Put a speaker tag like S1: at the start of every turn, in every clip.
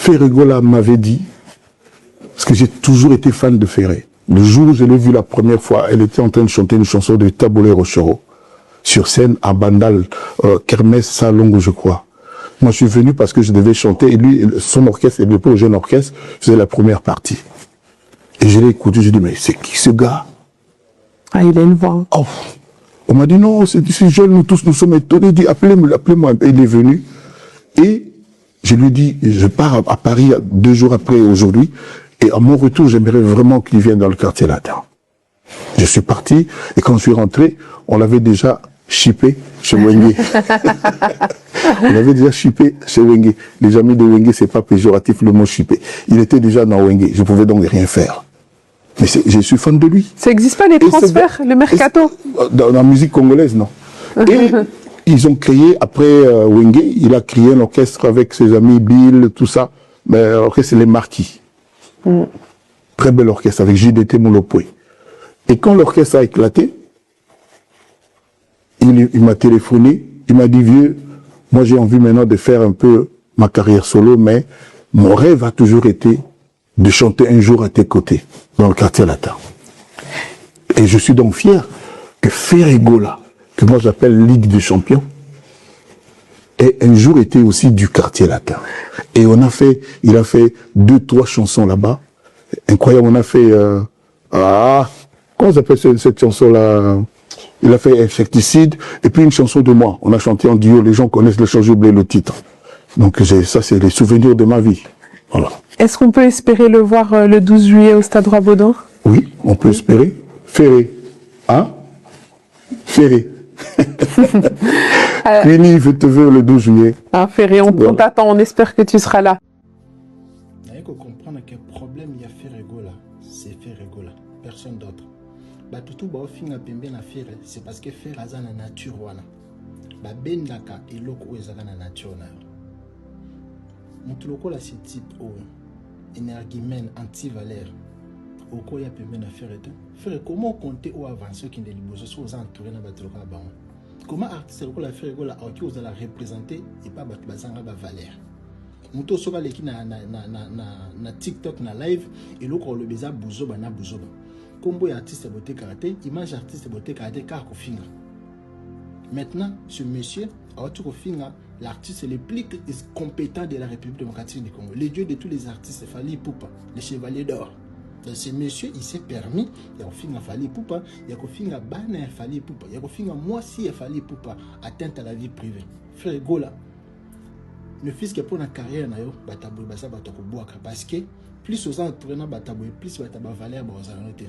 S1: Ferregola m'avait dit, parce que j'ai toujours été fan de Ferré. Le jour où je l'ai vue la première fois, elle était en train de chanter une chanson de Tabolé Rochero sur scène à Bandal, Kermès Salongo, je crois. Moi, je suis venu parce que je devais chanter et lui, son orchestre, et le plus jeune orchestre, faisait la première partie. Et je l'ai écouté, je dis, mais c'est qui ce gars?
S2: Ah, il a une voix.
S1: Oh. On m'a dit, non, c'est jeune, nous tous, nous sommes étonnés. Il dit, appelez-moi. Et il est venu. Et je lui ai dit, je pars à Paris 2 jours après aujourd'hui. Et à mon retour, j'aimerais vraiment qu'il vienne dans le quartier latin. Je suis parti. Et quand je suis rentré, on l'avait déjà shippé chez Wenge. On l'avait déjà shippé chez Wenge. Les amis de Wenge, c'est pas péjoratif le mot shippé. Il était déjà dans Wenge. Je pouvais donc rien faire. Mais je suis fan de lui.
S2: Ça n'existe pas les transferts, le mercato?
S1: Dans la musique congolaise, non. Et ils ont créé, après Wenge, il a créé un orchestre avec ses amis Bill, tout ça. Mais l'orchestre, c'est les Marquis. Très bel orchestre avec JDT Moulopoué. Et quand l'orchestre a éclaté, il m'a téléphoné, il m'a dit, vieux, moi j'ai envie maintenant de faire un peu ma carrière solo, mais mon rêve a toujours été de chanter un jour à tes côtés, dans le quartier latin. Et je suis donc fier que Ferregola, que moi j'appelle Ligue des Champions, ait un jour été aussi du quartier latin. Et il a fait 2-3 chansons là-bas. Incroyable, on a fait, comment s'appelle cette chanson-là? Il a fait Insecticide, et puis une chanson de moi. On a chanté en duo, les gens connaissent le chant, j'ai oublié le titre. Donc ça, c'est les souvenirs de ma vie. Voilà.
S2: Est-ce qu'on peut espérer le voir le 12 juillet au Stade Roi-Baudouin?
S1: Oui, on peut espérer. Ferré. Hein? Ferré. Fini, je te veux le 12 juillet.
S2: Ah, Ferré, on t'attend, on espère que tu seras là.
S3: Il faut comprendre quel problème il y a Ferregola. C'est Ferregola, personne d'autre. Bah tout ba finga pembe na Ferre, c'est parce que Ferre aza na nature wana. Ba bendaka eloko ezaka na nature na. Mutuloko la ce type o énergumène anti-valeur. Oko ya pembe na Ferre te. Ferre comment compter ou avancer qui ne liboso so aux entourés na batoloka ba. Comment artiste loko la Ferregola qui vous la représenter et pas bat bazanga ba valeur. Muto soka leki na TikTok na live et loko le beza buzoba na buzoba. Combo artiste beauté karaté, image artiste beauté karaté car kofinga. Maintenant, ce monsieur, l'artiste le plus compétent de la République démocratique du Congo. Le dieu de tous les artistes, Fally Ipupa, le chevalier d'or. Donc ce monsieur, il s'est permis, il y a kofinga Fally Ipupa, il y a kofinga Bana Fally Ipupa, il y a kofinga moi si Fally Ipupa, atteinte à la vie privée. Frère Gola, le fils qui a pour la carrière, batabou basa batako boaka parce que plus aux gens tournent batabou plus bataba valeur aux anoté.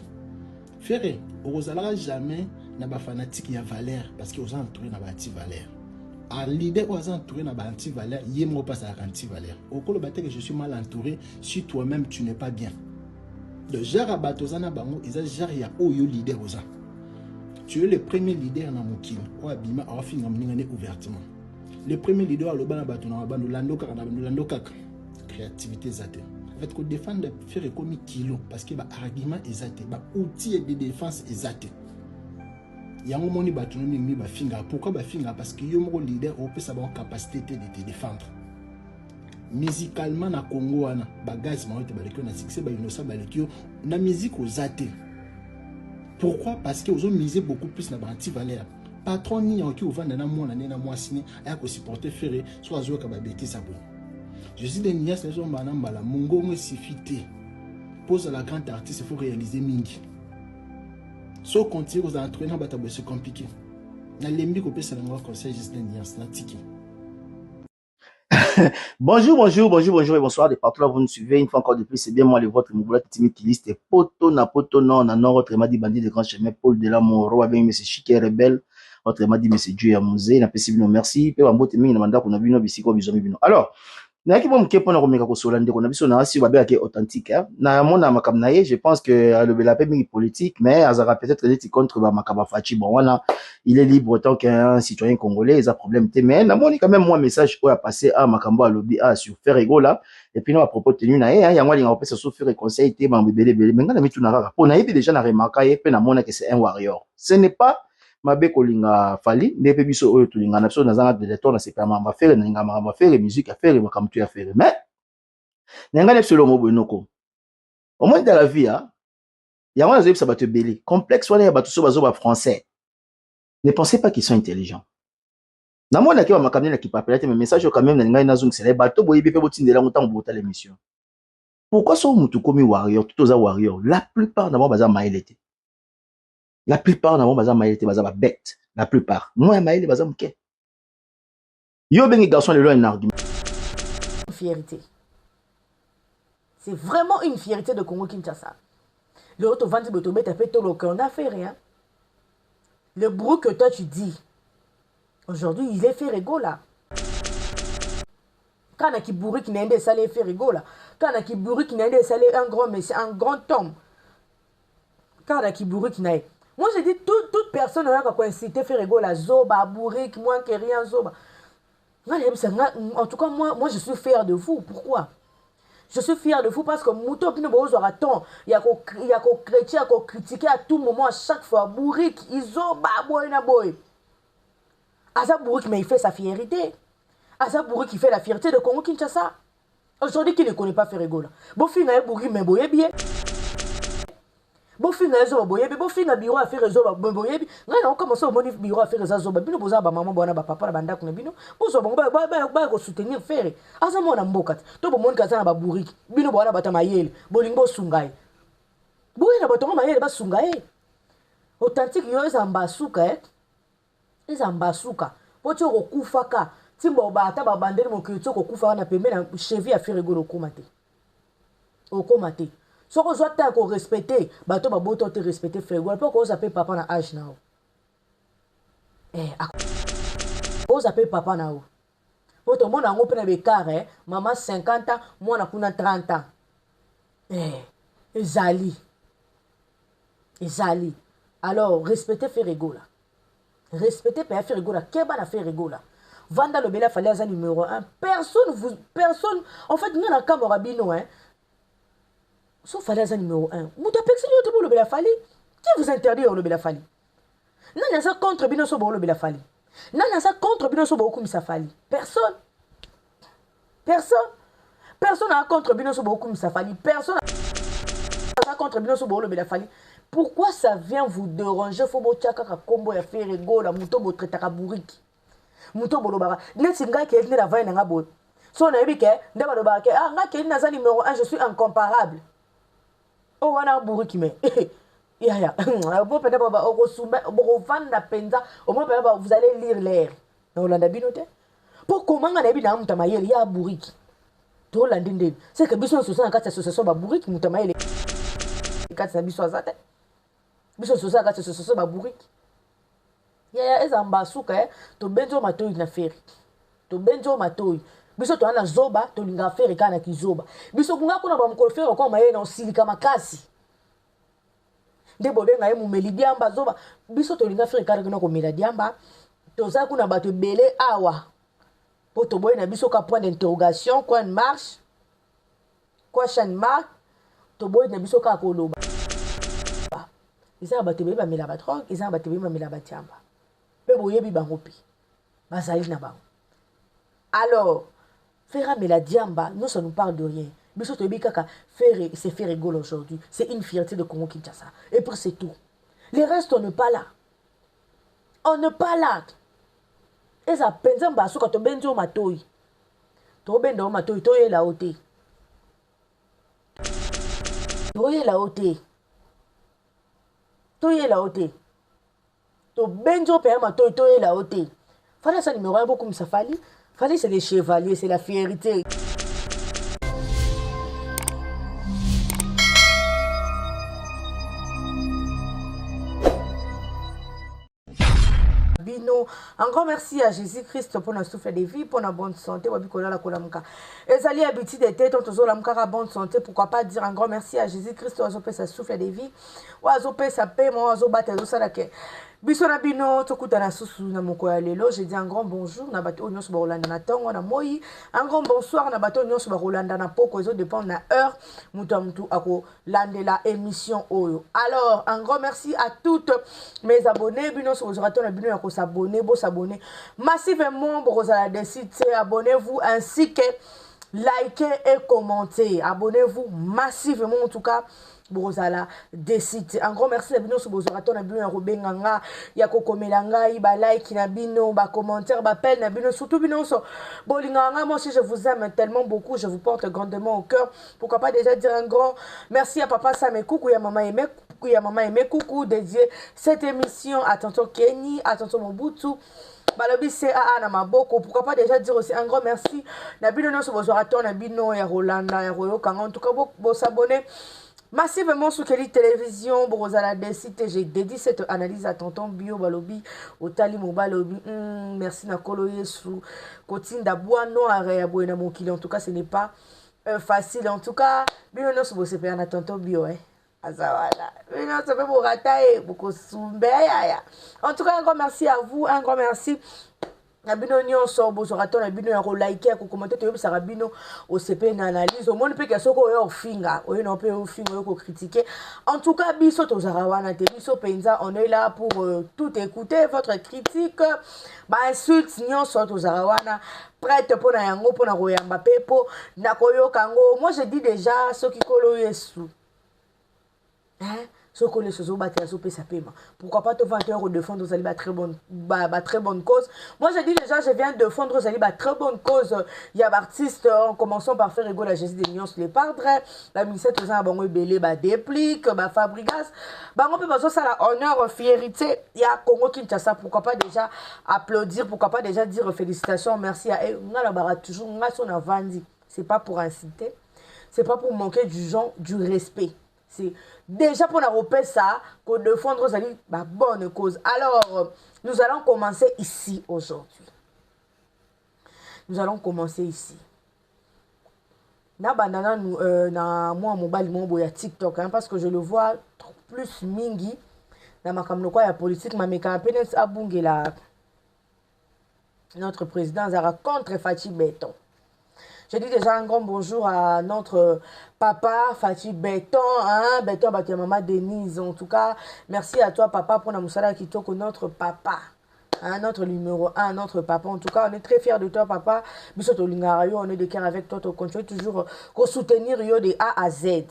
S3: Ferré, Rosala jamais n'a pas fanatique ya valeur parce que aux gens tournent bati valeur. À l'idée aux gens tournent bati valeur, yemo passe à anti valeur. Au col baté que je suis mal entouré si toi-même tu n'es pas bien. Le genre batozana bango ils a genre ya oyo leader aux gens. Tu es le premier leader dans mon kin. Ou abima a fin ngam ouvertement. Le premier leader le bana batona bando lando kaka créativité zate. En fait, qu'on défendre faire comme kilo parce que bah argument exact, bah outil de défense exact. Il y a un moment où bah tu n'as mis bah finger. Pourquoi bah finger? Parce que yo mon leader on peut savoir capacité de te défendre. Musicalement na Congo ana bah gaz ma ote bah le na succès bah innocent bah le na musique aux zate. Pourquoi? Parce que vous ont misé beaucoup plus na bah anti-valeur. Patron ni en qui au vendre na moi signé a ko supporter faire soit zo ka ba bêtise ça bon. Je suis des nièces, les gens m'en Mongo me suffit. Pose à la grande artiste, il faut réaliser mingi. So continue aux entraînements, c'est compliqué. Na lembi ko pesa na conseil juste des nièces na tiki.
S4: Bonjour et bonsoir de partout là vous nous suivez. Une fois encore de plus, c'est bien moi le vôtre Mougoula Timi Kiliste et poto na poto non na nord autrement dit bandit de grand chemin Paul de la Moro avec monsieur Chiquet rebelle autrement dit monsieur Dieu à Mosé na pesi bino merci pe bambote mingi na manda ko na bino bisiko bizomi bino. Alors na ki bon ke pona komeka ko solande ko na biso na si ba be authentique na mona makam na ye je pense que le bela pe mingi politique mais azara peut-être dit contre ba makaba fachi bon wana il est libre autant qu'un citoyen congolais il a problème té mais na moni quand même moi message ko a passé à makambo à lobby a sur Ferrego là et puis non à propos tenu na ye ya ngwa linga opesa so faire conseil té ba bebele bele mais ngana mitu na rara pona ye déjà na remarqué ye pe na mona que c'est un warrior ce n'est pas mabe kolinga Fally ndepe biso oyo tulinga na biso nazanga de l'étoile na sepama ma faire na nga ma faire musique à faire makamtu à faire mais N'engane solo mo bonoko. Au moins dans la vie, hein, il y a un qui va te belé. Complexe, il y a bateau sur français. Ne pensez pas qu'ils sont intelligents. Na mona ki ba makamne na ki papelate mais message quand même na ngai na zoom c'est les bateau boyi pe botindela ngota mbota l'émission. Pourquoi so mutu komi warrior tout oza warrior la plupart d'abord baza maelete. La plupart d'abord baza maelete baza ba bête. La plupart. Moi maele baza mke. Yo bengi garçon le un argument.
S5: Fierté. C'est vraiment une fierté de Congo Kinshasa. Le autre venti botobé t'as fait tout le on a fait rien. Le bruit que toi tu dis. Aujourd'hui, il est fait rigolo là. Quand on a qui bourri qui n'a pas salé fait rigolo là. Quand on a qui bourri qui n'a pas salé un grand monsieur, un grand homme. Quand on a qui bourri qui n'a pas. Moi je dis toute personne a quoi incité fait rigolo là. Zoba, bourri, moi qui rien zoba. En tout cas, moi je suis fier de vous. Pourquoi? Je suis fier de vous parce que Mouto qui ne peut pas attendre. Il y a qu'au chrétien, qu'au critiquer à tout moment, à chaque fois. Bourri, ils ont baboy na boy. Asa Bourri mais il fait sa fierté. Asa Bourri qui fait la fierté de Congo Kinshasa. Aujourd'hui, qui ne connaît pas Ferregola. Bon fin à Bourri mais boye bien. Bon fin à Zoba boye bien. Bon fin à bureau à faire Zoba boye bien. Non, comment ça au bureau à faire Zoba. Bino boza ba maman bona ba papa na banda kuna bino. Bozo bon ba ko soutenir faire. Asa mona mbokat. To bo mon kaza ba Bourri. Bino bona bata mayele. Bolingo sungai. Boye na batonga mayele ba sungai. Authentique yo ezamba suka ezambasuka pocho kokufaka timbo bata babandeli mokito kokufa na pembe na cheville a Ferregola okomate soko zota ko respecter bato baboto te respecter Ferregola po ko zape papa na âge nao ko zape papa nao poto mona ngo pena bekare mama 50 ans mwana kuna 30 ans ezali alors respecter Ferregola. Respectez Père Ferregola. Keba na Ferregola. Vanda le Bela Falaza numéro 1. Personne. En fait, nous avons un Camorabino, hein. Sauf Falaza numéro 1. Vous avez personne le Bela Fali. Qui vous interdit le Bela Fali? Non, il y a ça contre Bino Sobo le Bela Fali. Non, il y a ça contre Bino Sobo Kumisa Fali. Personne n'a contre Bino Sobo Kumisa Fali. Personne n'a contre Bino Sobo le Bela Fali. Pourquoi ça vient vous déranger? Faut que vous combo ya Ferregola, muto bo tretaka bouriki. Muto bo lobara. Net nga ke na va na ngabo. So na yebike, ndaba lobara ke nga ke na za numéro 1, je suis incomparable. Oh wana bouriki me. Ya. Bo penda baba o sumba bo vanda penza, au moins penda vous allez lire l'air. Na Olanda binote. Pour comment nga na bi na mutamayeli ya bouriki. To landinde. C'est que biso so na kati association ba bouriki mutamayeli. Kati na biso azate. Biso sosa kati soso ba bouriki. Ya ezamba suka to benzo matoi na feri. To benzo matoi. Biso to ana zoba to linga feri kana ki zoba. Biso kunga kuna ba mkolo feri kwa maye na osilika makasi. Ndebo benga ye mumeli diamba zoba. Biso to linga feri kana ko mela diamba. To za kuna bato belé awa. Poto boy na biso ka point d'interrogation quoi une marche. Quoi chaque marque. To boy na biso ka koloba. Ils ont battu ba mela batrok, ils ont battu ba mela batiamba. Pe boyebi bangopi. Bazali na bango. Alors, faire mela diamba, nous ça nous parle de rien. Biso to kaka faire c'est Ferregola aujourd'hui, c'est une fierté de Congo Kinshasa. Et pour c'est tout. Les restes on n'est pas là. On n'est pas là. Et ça penza mbasu ka to benzo matoi. To bendo matoi to ye la oté. To ye la oté. Toye la oté. To benjo pema toye la oté. Fallait ça numéro 1 beaucoup comme ça fallait. Fallait c'est les chevaliers, c'est la fierté. Bino, un grand merci à Jésus-Christ pour notre souffle de vie, pour notre bonne santé. Ezali habitude de tête, on la bonne santé. Pourquoi pas dire un grand merci à Jésus-Christ, on sa souffle de vie. On sa paix, on battre Bisona bino tokuta na susu na moko ya lelo, je dis un grand bonjour na bato nyonso ba Rolanda na tongo na moi, un grand bonsoir na bato nyonso ba Rolanda na poko ezo dépend na heure mutu ako landela émission oyo. Alors, un grand merci à toutes mes abonnés, bino so raton na bino ya ko s'abonner, bo s'abonner massivement pour la décide, abonnez-vous ainsi que likez et commentez. Abonnez-vous massivement en tout cas. Bozala décide. Un grand merci à bino sur bozoraton na bino robenganga ya kokomelanga ba like na bino ba commentaire ba appel na bino surtout bino so bolinganga. Moi aussi je vous aime tellement beaucoup, je vous porte grandement au cœur. Pourquoi pas déjà dire un grand merci à papa Sam Coucou ya maman Aimé Coucou dédié cette émission à tonton Kenny, à tonton Mobutu. Balobi CAA na maboko. Pourquoi pas déjà dire aussi un grand merci na bino no so bozoraton na bino ya Rolanda ya Royo Kanga. En tout cas bo s'abonner massivement sur Kelly Télévision, Borosala Décide, j'ai dédié cette analyse à tonton Bio Balobi, au Tali Mobalobi. Merci Nakolo Yesu, Kotine d'Aboua Noir et Abouena Mokili. En tout cas, ce n'est pas facile. En tout cas, Bio no se bosse payé à tonton Bio, hein. Azawala. Bio no se fait pour ratailler, beaucoup soumbeya. En tout cas, un grand merci à vous, un grand merci. Nabino nyonso bozoraton nabino ya ko like ko commenter to yebisa rabino o CP na analyse au monde pe ke soko yo finga o no pe o finga yo ko critiquer. En tout cas biso to zarawana te biso penza, on est là pour tout écouter votre critique ba insulte nyonso to zarawana prête pour na yango pour na royamba pepo na koyo kango. Moi je dis déjà ce qui kolo yesu hein. Pourquoi pas te vendre défendre aux alibas très bonne cause. Moi je dis déjà je viens défendre aux alibas très bonne cause. Il y a artistes en commençant par faire rigoler la Jésus des nuances les pardres la ministre aux ans bon belé ba déplique ba fabrigas ba on peut pas ça la honneur fierté. Il y a Congo Kinshasa, pourquoi pas déjà applaudir, pourquoi pas déjà dire félicitations, merci à eux. On a la barra toujours on a son avandi. C'est pas pour inciter, c'est pas pour manquer du genre du respect. C'est déjà pour la ça, qu'on défendre aux alliés, bah, bonne cause. Alors, nous allons commencer ici aujourd'hui. Nous allons commencer ici. Na banana na moi mobile mon boya TikTok hein, parce que je le vois plus mingi na makamno kwa ya politique ma campagne abungela notre président Zara contre Fatih Béton. Je dis déjà un grand bonjour à notre papa Fatih Béton, hein, Béton Batia Maman Denise. En tout cas, merci à toi papa pour la moussala qui toque notre papa, hein, notre numéro 1, notre papa. En tout cas, on est très fiers de toi papa. Bisoto Lingarayo, on est de cœur avec toi, tu continues toujours à soutenir yo de A à Z.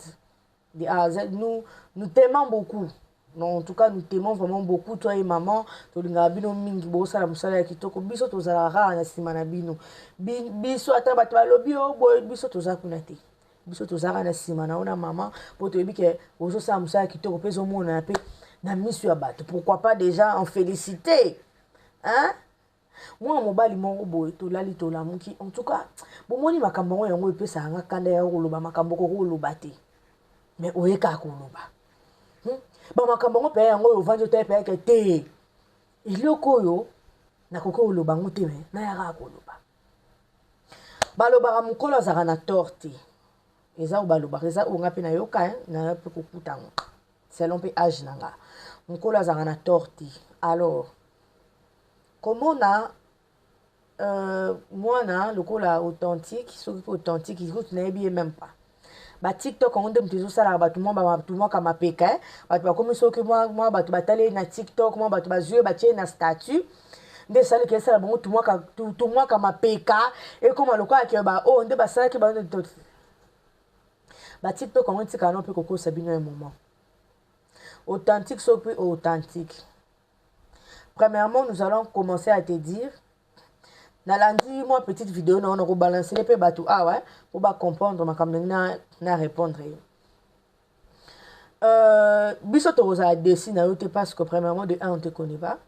S5: De A à Z, nous t'aimons beaucoup. Non, en tout cas, nous t'aimons vraiment beaucoup, toi et maman. Tu as dit mingi bosa la musala qui toko biso to zara na simana bino. Biso ataba to lobi o boy biso to zakunate. Biso to zara na simana ona maman pour te dire que ozo sa musala qui toko peso mona pe na misu ya bato. Pourquoi pas déjà en féliciter? Hein? Moi mobali mon boy to lali to la muki. En tout cas, bon moni makambo yango epesa nga kanda ya koloba makambo ko koloba te. Mais oyeka koloba. Ba makambo ngo pe yango yo vanjo te pe ke te iloko yo na koko oloba ngo te me na yaka koloba baloba mukolo zaka na torti eza baloba eza onga pe na yoka na pe kokuta ngo selon pe âge nanga mukolo zaka na torti. Alors comment na moi na lokola authentique soki authentique il goûte na bien même pas. Ba TikTok on dem toujours ça là ba tout le monde kama peka ba comme ça que moi ba batale na TikTok moi ba yeux ba tie na statut de ça que ça bon tout le monde kama peka et comme le quoi que ba oh on de ba ça que ba TikTok on dit qu'on peut coco sabino un moment authentique so plus authentique. Premièrement, nous allons commencer à te dire Nalandi, moi, petite vidéo, on a rebalancé les bateaux. Ah ouais, pour pas comprendre, ma caméra n'a répondre. Bisoto rosa dessine parce que premièrement, de un, on ne te connaît pas.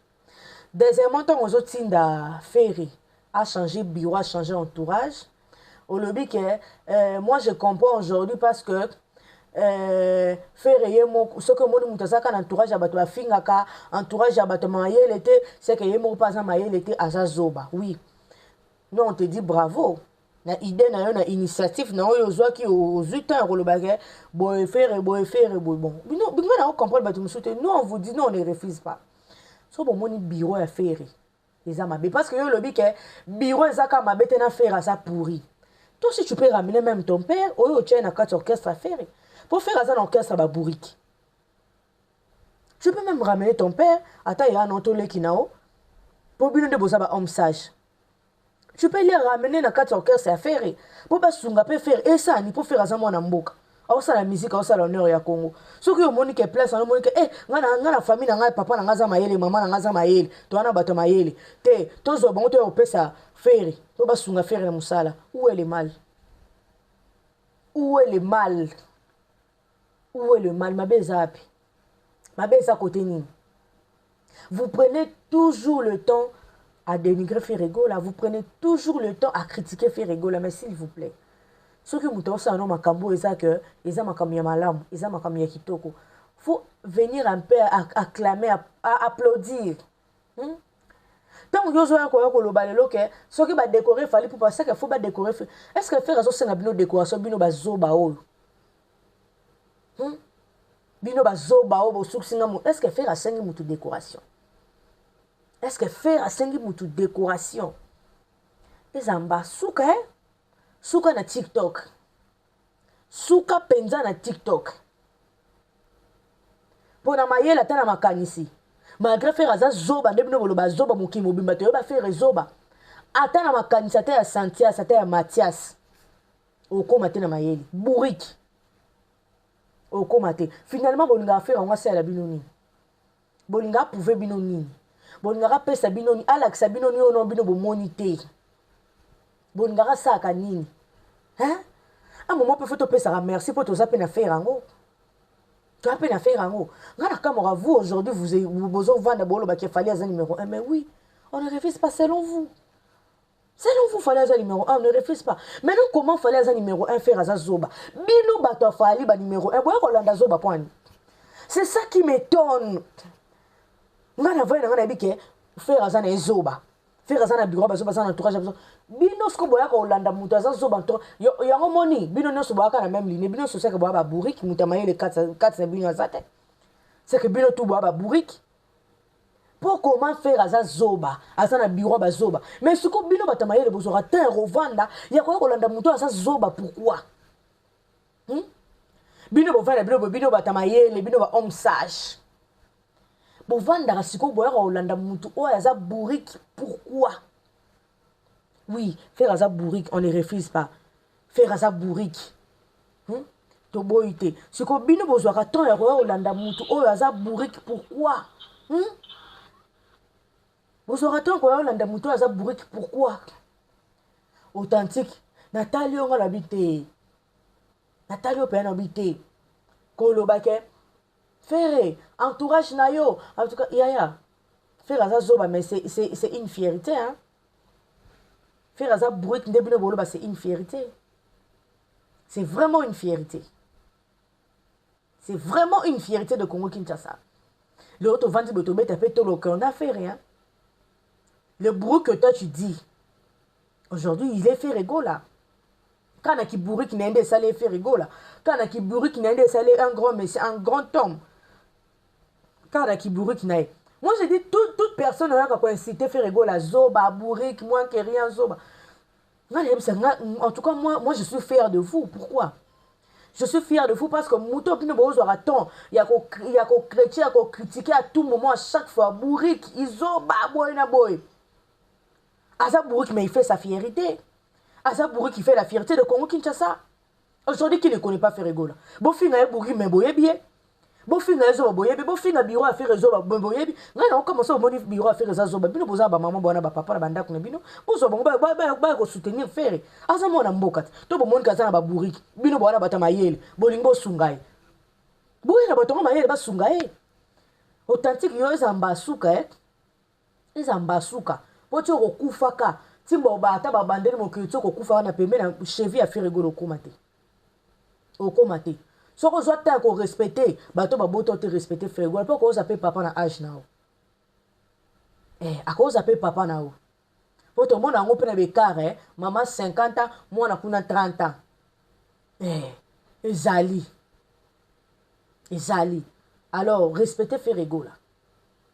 S5: Deuxièmement, on a Tinda Ferry a changé bureau, a changé entourage. Au lobby que moi, je comprends aujourd'hui parce que Ferry, ce que moi, nous avons entourage à bateau, à Fingaka, entourage à bateau, c'est que moi, pas à maïe, était à Zazoba. Oui. Non, on te dit bravo. Na idée na initiative na yo zo ki aux 8 ans le bagage bon faire bon. Non, on comprend ba tu me soutien. Nous on vous dit non, on ne refuse pas. So bon moni bureau à faire. Les amabe parce que yo le bi que bureau ezaka mabete na faire ça pourri. Toi si tu peux ramener même ton père, oyo tient na 4 orchestre à faire. Pour faire ça l'orchestre ba bourrique. Tu peux même ramener ton père, attends il y a un autre qui nao. Pour bien de bosa ba homme sage. tu peux les ramener dans quatre orchestres à faire. Pour pas sunga peut faire et ça ni pour faire ça moi namboka. Alors ça la musique, alors ça l'honneur ya Congo. Ce que moni que place, on moni que ngana famille na papa na ngaza mayele, maman na ngaza mayele, toi na bato mayele. Te tozo bon te opesa faire. Pour pas sunga faire na musala. Où est le mal? Où est le mal? Où est le mal? Ma bezapi. Ma beza côté ni. Vous prenez toujours le temps à dénigrer Ferregola, vous prenez toujours le temps à critiquer Ferregola, mais s'il vous plaît, ce que vous avez un makambo, c'est que ils ont makamia malam, ils ont makamia kitoko. Faut venir un peu acclamer, à applaudir. Tant que vous avez un balelo que ce qui va décorer, fallait pour passer qu'il faut pas décorer. Est-ce que faire ça c'est une décoration, bino bazoba o. Bino bazoba o, est-ce que faire à 5 minutes de décoration? Est-ce que faire à 5 minutes de décoration? Les amba souka, souka na TikTok. Souka penza na TikTok. Pour na mayela tana makanisi. Malgré faire à zoba, ne bino ba zoba mukimo bimba te ba faire zoba. Atana makanisi ata ya Santias, ata ya Mathias. Okoma te na mayeli. Bourrique. Okoma te. Finalement bolinga faire on sala binoni. Bolinga pouvoir binoni. Bolinga pesa binoni alaksa binoni ono bino bo moniter. Bolinga saka nini? Hein? À un moment peut faut pesa merci pour tous appels à faire ango. Tu as peine à faire ango. Ngana kamora vous aujourd'hui vous besoin vendre bolo ba qui fallait un numéro 1 mais oui, on ne refuse pas selon vous. Selon vous fallait un numéro 1, on ne refuse pas. Mais nous comment fallait un numéro 1 faire à zoba? Bino bato fali ba numéro 1 boya kolanda zoba point. C'est ça qui m'étonne. Ngana voye ngana bike faire azana ezoba faire azana bureau bazoba za entourage bazo bino sko boya ko landa muto za zoba to yango moni bino no so boya ka na même ligne bino so seka boya ba bourrique muta mayele 4 bino azate c'est que bino tout boya ba bourrique pour comment faire aza zoba azana bureau bazoba mais sko bino batamayele bozora te revanda ya ko landa muto za zoba pourquoi bino bo faire bino batamayele bino ba homme sage. Pour vendre à Siko Boya Rolanda Moutou, oh, Aza bourrique, pourquoi? Oui, faire Aza bourrique, on ne refuse pas. Faire Aza bourrique. Toboïté. Siko Bino Bozoara, ton et Rolanda Moutou, oh, Aza bourrique, pourquoi? Bozoara, ton et Rolanda Moutou, Aza bourrique, pourquoi? Authentique. Nathalie, on va l'habiter. Nathalie, on peut l'habiter. Kolobake. Faire entourage nayo en tout cas yaya faire ça zoba mais c'est une fierté hein faire ça bruit ndebino bolo ba c'est une fierté c'est vraiment une fierté de Congo Kinshasa l'autre vente de tomber taper tout le qu'on a fait rien le bruit que toi tu dis aujourd'hui il est fait rigola quand on a qui bourri qui n'a pas salé fait rigola quand on a qui bourri qui n'a pas salé un grand mais c'est un grand homme. Quand on a qui bourri qui n'a pas. Moi je dis toute personne qui a incité faire rigola zoba bourri moi qui rien zoba. En tout cas moi je suis fier de vous. Pourquoi? Je suis fier de vous parce que mouton qui ne peut pas attendre il y a qu'au chrétien qu'au critiquer à tout moment à chaque fois bourri qui zoba boy na boy. Asa bourri mais il fait sa fierté. Asa bourri qui fait la fierté de Congo Kinshasa. Aujourd'hui qui ne connaît pas faire rigola. Bon fin na bourri mais boye bien. Bon finga zo boyebi bon finga bureau à faire zo boyebi ngana on commence au moni bureau à faire zo bino boza ba maman bona ba papa na banda ko bino bozo bon ba ko soutenir faire asa mona mboka to bo moni kazana ba bourrique bino bona bata mayele bolingo sungai boye na batongo mayele ba sungai authentique yo ezamba suka ezamba suka poto ko kufaka timbo ba ata ba bandeli mo kito ko kufa na pembe na cheville à faire rigolo komate okomate. Si on doit respecter, bateau ba boto te respecter frère. Pourquoi on s'appelle papa na âge now? À cause s'appelle papa now. Pour tout le monde a un peu de maman 50 ans, moi on a 30 ans. Ezali. Alors respectez Ferrego là.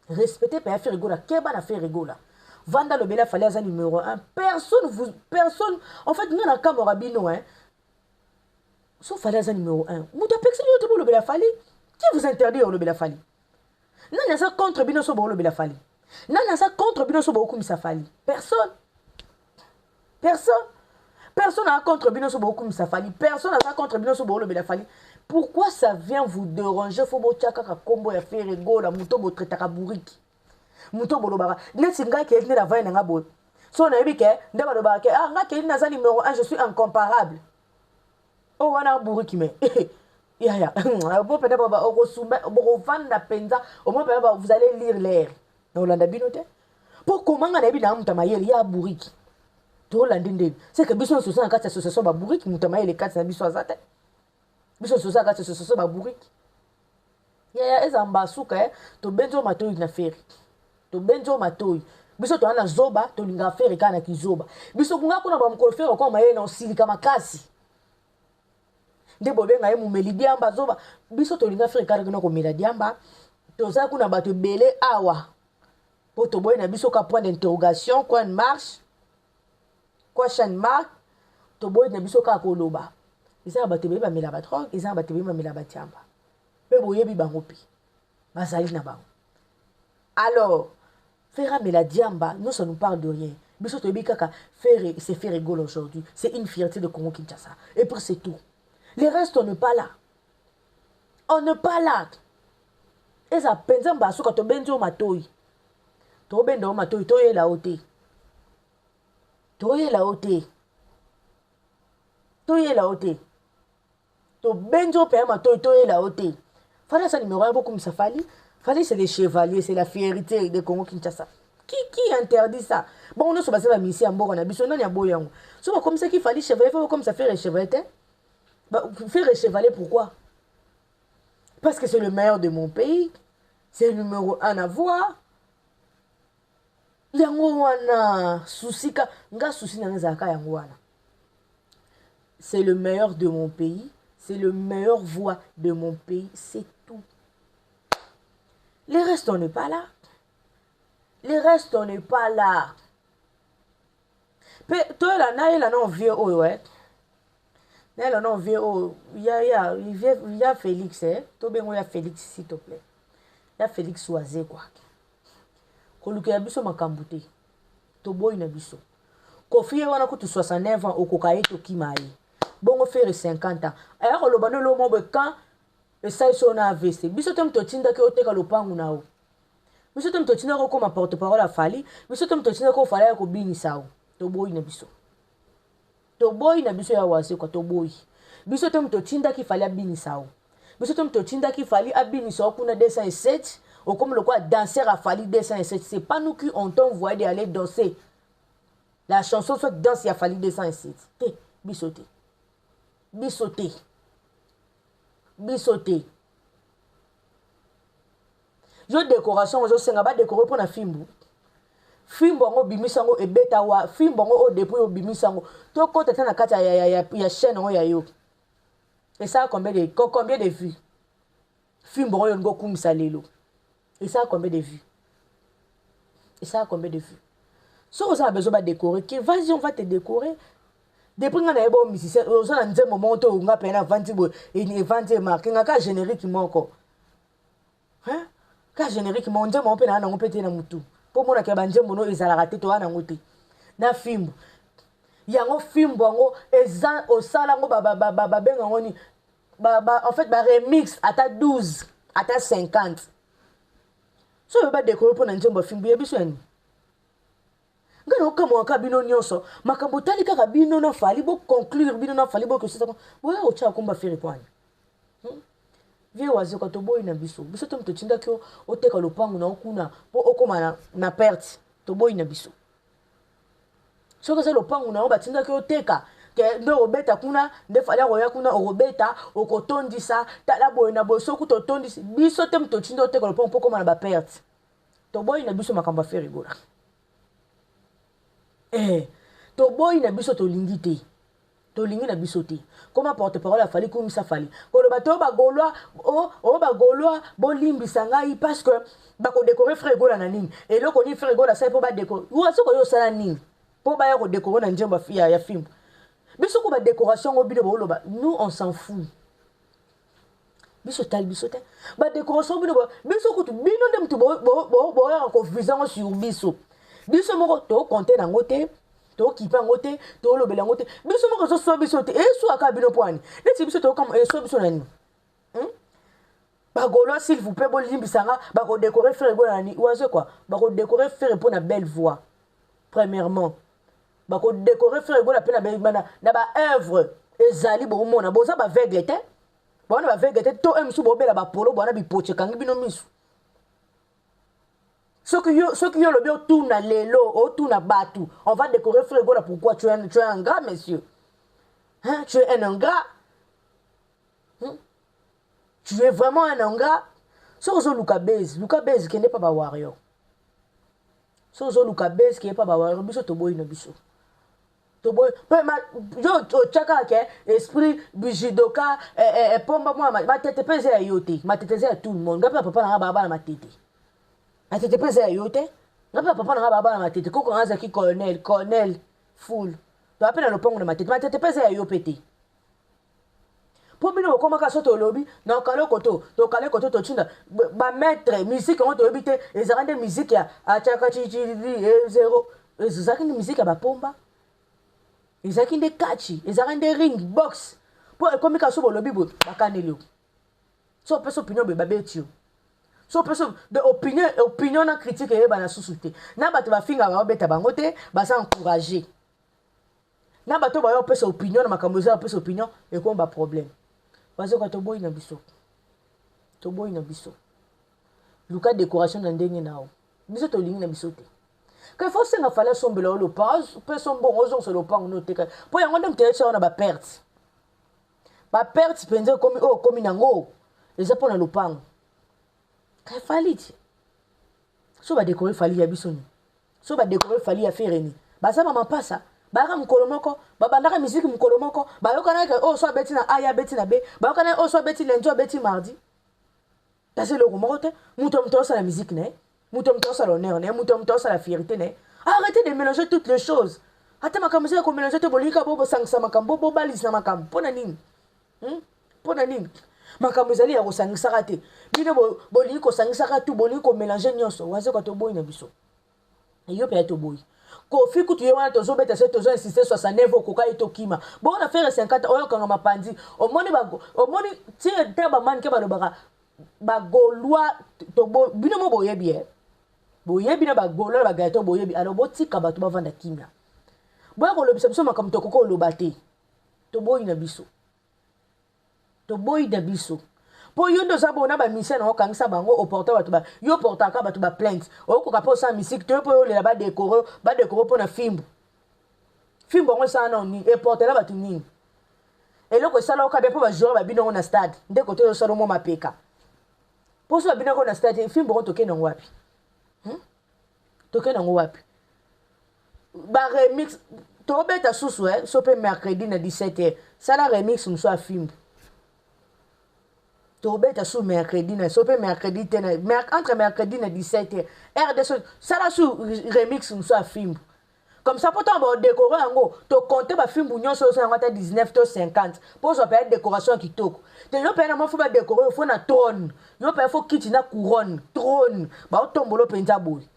S5: Respectez pas Ferrego là. Qu'est-ce que Ferrego là? Vanda le bela fallait un numéro 1. Personne. En fait nous na camera bino hein. Sauf fallait un numéro 1. Vous avez personne le Bela Fali. Qui vous interdit le Bela Fali? Non, il y a ça contre Bino Sobo le Bela Fali. Non, il y a ça contre Bino Sobo Koumisa Fali. Personne. Personne n'a contre Bino sur beaucoup Msafali. Personne n'a contre Bino sur beaucoup le Belafali. Pourquoi ça vient vous déranger? Faut bo tchaka ka combo ya faire ego la muto bo tretaka buriki. Muto bo lobara. Net singa ke ne la va na ngabo. So na yebike ndaba lobara ke nga ke na za numéro 1, je suis incomparable. Oh wana buriki me. Ya. Bo pena baba o soumet bo vanda penza. Au moins pena vous allez lire l'air. Na Olanda binote. Pour comment na yebi na mutamayeli ya buriki. To landinde. C'est que biso so na kati association ba buriki mutamayeli kati na biso azate. Biso sosa kati soso ba buriki. Ya ezamba suka to benzo matoi na feri. To benzo matoi. Biso to ana zoba to linga feri kana kizoba. Biso kunga kuna ba mkolo feri kwa maye na osilika makasi. Ndebo benga ye mumeli diamba zoba. Biso to linga feri kana kuna ko mela diamba. To za kuna ba to bele awa. Po to boy na biso ka point d'interrogation, quoi une marche. Question mark. To boy na biso ka koloba. Ils ont abattu ba mela batrok, ils ont abattu ba mela batiamba. Mais boye bi bangopi. Basali na bango. Alors, faire mela diamba, non ça nous parle de rien. Biso to bi kaka faire c'est faire rigolo aujourd'hui. C'est une fierté de Congo Kinshasa. Et puis c'est tout. Les restes on n'est pas là. On n'est pas là. Et ça penza baso ka to benzo matoi. To bendo matoi to ye la oté. To ye la oté. To ye la oté. To benjo pema to la oté. Fallait ça numéro 1 beaucoup Msafali. Fallait c'est des chevaliers, c'est la fierté de Congo Kinshasa. Qui interdit ça? Bon, on ne se passe pas ici en Boro, on a besoin d'un boyang. C'est comme ça qu'il fallait chevalier, comme ça faire chevalier. Bah, faire chevalier pourquoi? Parce que c'est le meilleur de mon pays. C'est le numéro 1 à voir. Yango wana susika, nga susi na nzaka yango wana. C'est le meilleur de mon pays. C'est le meilleur voix de mon pays. C'est tout. Les restes, on n'est pas là. Les restes, on n'est pas là. Toi, là, non, vieux, ouais. Là, non, vieux, il y a Félix, hein. Toi, ben, il y a Félix, s'il te plaît. Il y a Félix Oisé, quoi. Koluke ya biso makambute. Tobo ina biso. Kofi wana kutu 69 ans, okokaye to kimaye. Bongo faire 50 ans. Aya ko lobano lo mo be kan e sai so na AVC. Biso tem to tinda ke oteka lopangu nao. Biso tem to tinda ko koma porte-parole a fali. Biso tem to tinda ko fala ko binisa o. To boy na biso. To boy na biso ya wase ko to boy. Biso tem to tinda ki fali a binisa o. Biso tem to tinda ki fali a binisa o kuna 207 ou comme le quoi danser a fali 207. C'est pas nous qui on t'envoie d'aller danser. La chanson soit danse il a fallu 207. Té bisoté. Bisoté. Bisoté. Yo décoration, je sais pas décorer pour na fimbu. Fimbu ngo bimisango e beta wa fimbu ngo o depuis o bimisango. To ko tata na kata ya chaîne ngo ya yo. Et ça combien de vues? Fimbu ngo ngo kumisa lelo. Et ça combien de vues? Et ça combien de vues? Si vous avez besoin de décorer, vas-y, on va te décorer. Depuis qu'on a un bon musicien, on a un moment où on a peine à vendre et vendre marque. On a un générique qui manque. Hein? Un générique qui manque, on peut en péter dans moutou. Pour moi, on a un mono, ils ont raté toi dans moutou. Na film. Il y a un film, bon, ezan au salango, en fait, remix à ta 12, à ta 50. Si vous ne décorer pour un film, vous avez besoin. Ngano kama kabino nyonso makambo tali kaka bino na fali bo conclure bino na fali bo que c'est ça ouais o cha komba faire point vie wazi ko to boy na biso to mtotinda ko oteka lopangu na okuna po okoma na perte to boy na biso so ko za lopangu na obatinda ko oteka ke ndo obeta kuna nde fali roya kuna obeta okotondisa tala boy na boso ku to tondisi biso te mtotinda oteka lopangu po koma na ba perte to boy na biso makambo faire rigola. To boy na biso to lingite. To lingi na biso te. Comment porte-parole a fallu comme ça fallait. Ko le bateau ba goloa ba goloa bo limbisa ngai parce que ba ko décorer frigo na nini. Et là ko ni frigo la sai po ba décorer. Ou aso ko yo sala nini. Po ba ya ko décorer na njemba ya film. Biso ko ba décoration ngo bino bo loba. Nous on s'en fout. Biso tal biso te. Ba décoration bino biso ko bino dem tu bo ya ko vision sur biso. Biso moko to compter nango te to kipa ngote to lobela ngote biso moko so so biso te eso aka bino poani neti biso to comme eso biso nani bagolo s'il vous plaît bolimbisanga bako décorer faire go nani oise quoi bako décorer faire pour na belle voix premièrement bako décorer faire go la pe na belle bana na ba œuvre ezali bo mona boza ba vegle te bona ba vegle te to emsu bo bela ba polo bona bi poche kangi bino misu ce que yo le bien tout na lelo o tout na batu on va décorer faire go là pourquoi tu es un gars monsieur hein tu es un ingrat tu es vraiment un ingrat so Luka Bez qui n'est pas ba warrior so Luka Bez qui n'est pas ba warrior biso to boy na biso to boy pe ma yo chaka ke esprit bijidoka pomba moi ma tete pese ya yote ma tete ya tout le monde ngapa papa na baba na ma tete ma tete pese ya yote ngapa papa na baba na ma tete koko anza ki colonel full to apena lo pongo na ma tete pese ya yopete pour bino koma ka soto lobby na kale koto to chinda ba maître musique on to habiter les arrange musique ya achaka chi zero ezaki ni musique ba pomba ezaki de catchy ezaki de ring box pour comme ka so lobby bo bakanelo so peso opinion be babetio so peso de opinion na critique e ba na susute na bato ba finga ba beta bango te ba sa encourager na bato ba yo peso opinion na makambo za peso opinion e ko ba problème parce que to boy na biso luka décoration na ndenge nao biso to lingi na biso te que faut senga fala sombela le pas personne bon ozon se le pas on te po yango ndem te ça na ba perte penze comme nango les apona le pang ka faliti so ba décorer fali ya biso ni so ba décorer fali ya fereni ba ça mama passa baka mkolomoko babandaka musique mkolomoko bayokana ke o so beti na aya beti na be bayokana o so beti lundi beti mardi parce le remonte muto ça la musique ne muto ça l'honneur ne muto ça la fierté ne arrêtez de mélanger toutes les choses ata makambo ça ko mélanger te bolika bobo sangisa makambo bobo balisa makambo pona nini makambo zali ya ko sangisa te bino boliko sangisa tu boliko mélanger nyonso waze ko to boy na biso yo pe to boy Kofi kutu yewana tozo beta se tozo insister 69 koka itokima bon on a fait 50 oyo kanga mapandi omoni ti te ba man ke ba lobaka ba golwa to bino mo boyebi na ba golwa ba gato boyebi alors botika ba to ba vanda kimia boya ko lobisa biso makam to koko lobate to boyi na biso po yo ndo sabo na ba mission na okangisa bango au porta ba to ba yo porta ka ba to ba plainte o ko ka po sa musique to po yo le ba décorer po na fimbo on sa na ni e porta la ba to ni e loko sala o ka be po ba jouer ba bino na stade nde ko to yo salo mo mapeka po so ba bino na stade fimbo on toke na wapi ba remix to beta susu so pe mercredi na 17h sala remix mso a fimbo to beta sous mercredi na so pe mercredi entre mercredi na 17h RDS ça la sous remix nous soit film comme ça pourtant on décorer ngo to compter ba film nyonso so ngata 19 to 50 pour so pa décoration kitoko te yo pe na mo faut ba décorer faut na trône yo pe faut kiti na couronne trône ba tombolo penza boy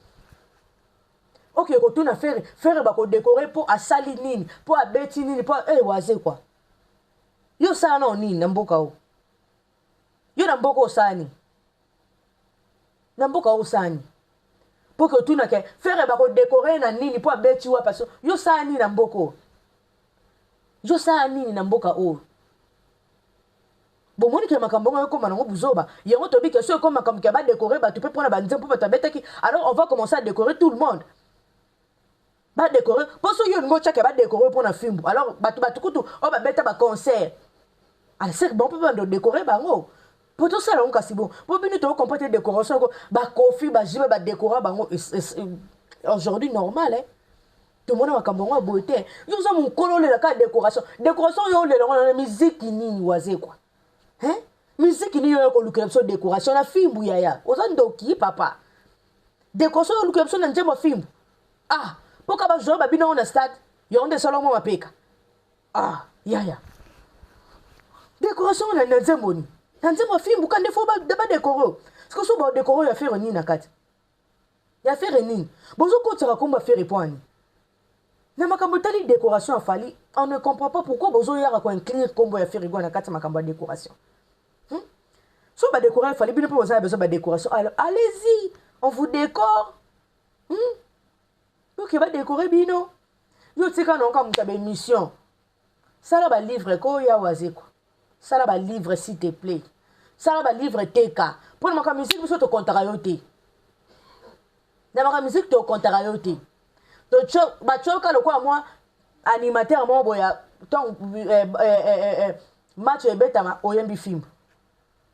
S5: OK ko tuna faire ba ko décorer pour asali nini pour abeti nini pour waze quoi yo ça non nini na mboka o yo na mboka osani pour que tout na ke faire ba ko décorer na nini pour abeti wa parce yo sani na mboka o bon moni ke makambo ko manango buzoba yango to bi ke so ko makambo ke ba décorer ba tu peux prendre ba nzempo ba tabetaki alors on va commencer à décorer tout le monde ba décorer pour so yo ngo chaka ba décorer pour na fimbo alors ba kutu o ba beta ba concert alors c'est bon peut pas décorer bango pour tout ça on kasi bon pour bien to comporter décoration ba kofi ba jibe ba décorer bango aujourd'hui normal tout le monde va comme moi beauté yo ça mon kolole la ka décoration yo le la musique ni waze quoi musique ni yo ko lukepso décoration na fimbu yaya ozando ki papa décoration yo lukepso na njema fimbu poka ba jouer ba bino na stade yo onde salomo mapeka yaya décoration na nzemoni Tanzema film quand il faut pas décorer. Parce que si on décorer, il y a faire ni na kati. Il y a faire ni. Bonjour quand tu racontes faire point. Na makambo tali décoration a fallu, on ne comprend pas pourquoi bozo yara ko inclure combo ya firigo na kati makambo décoration. So ba décorer fallait bien pour vous avez besoin de décoration. Alors allez-y, on vous décore. Donc il va décorer bino. Yo tika non comme ta mission. Ça là ba livre ko ya waze quoi. Ça là ba livre s'il te plaît. Ça là ba livre TK. Pour ma musique vous te comptera yoté. Na ma musique te comptera yoté. Donc ba choka le quoi moi animateur moi boya ton match betama oyembi film.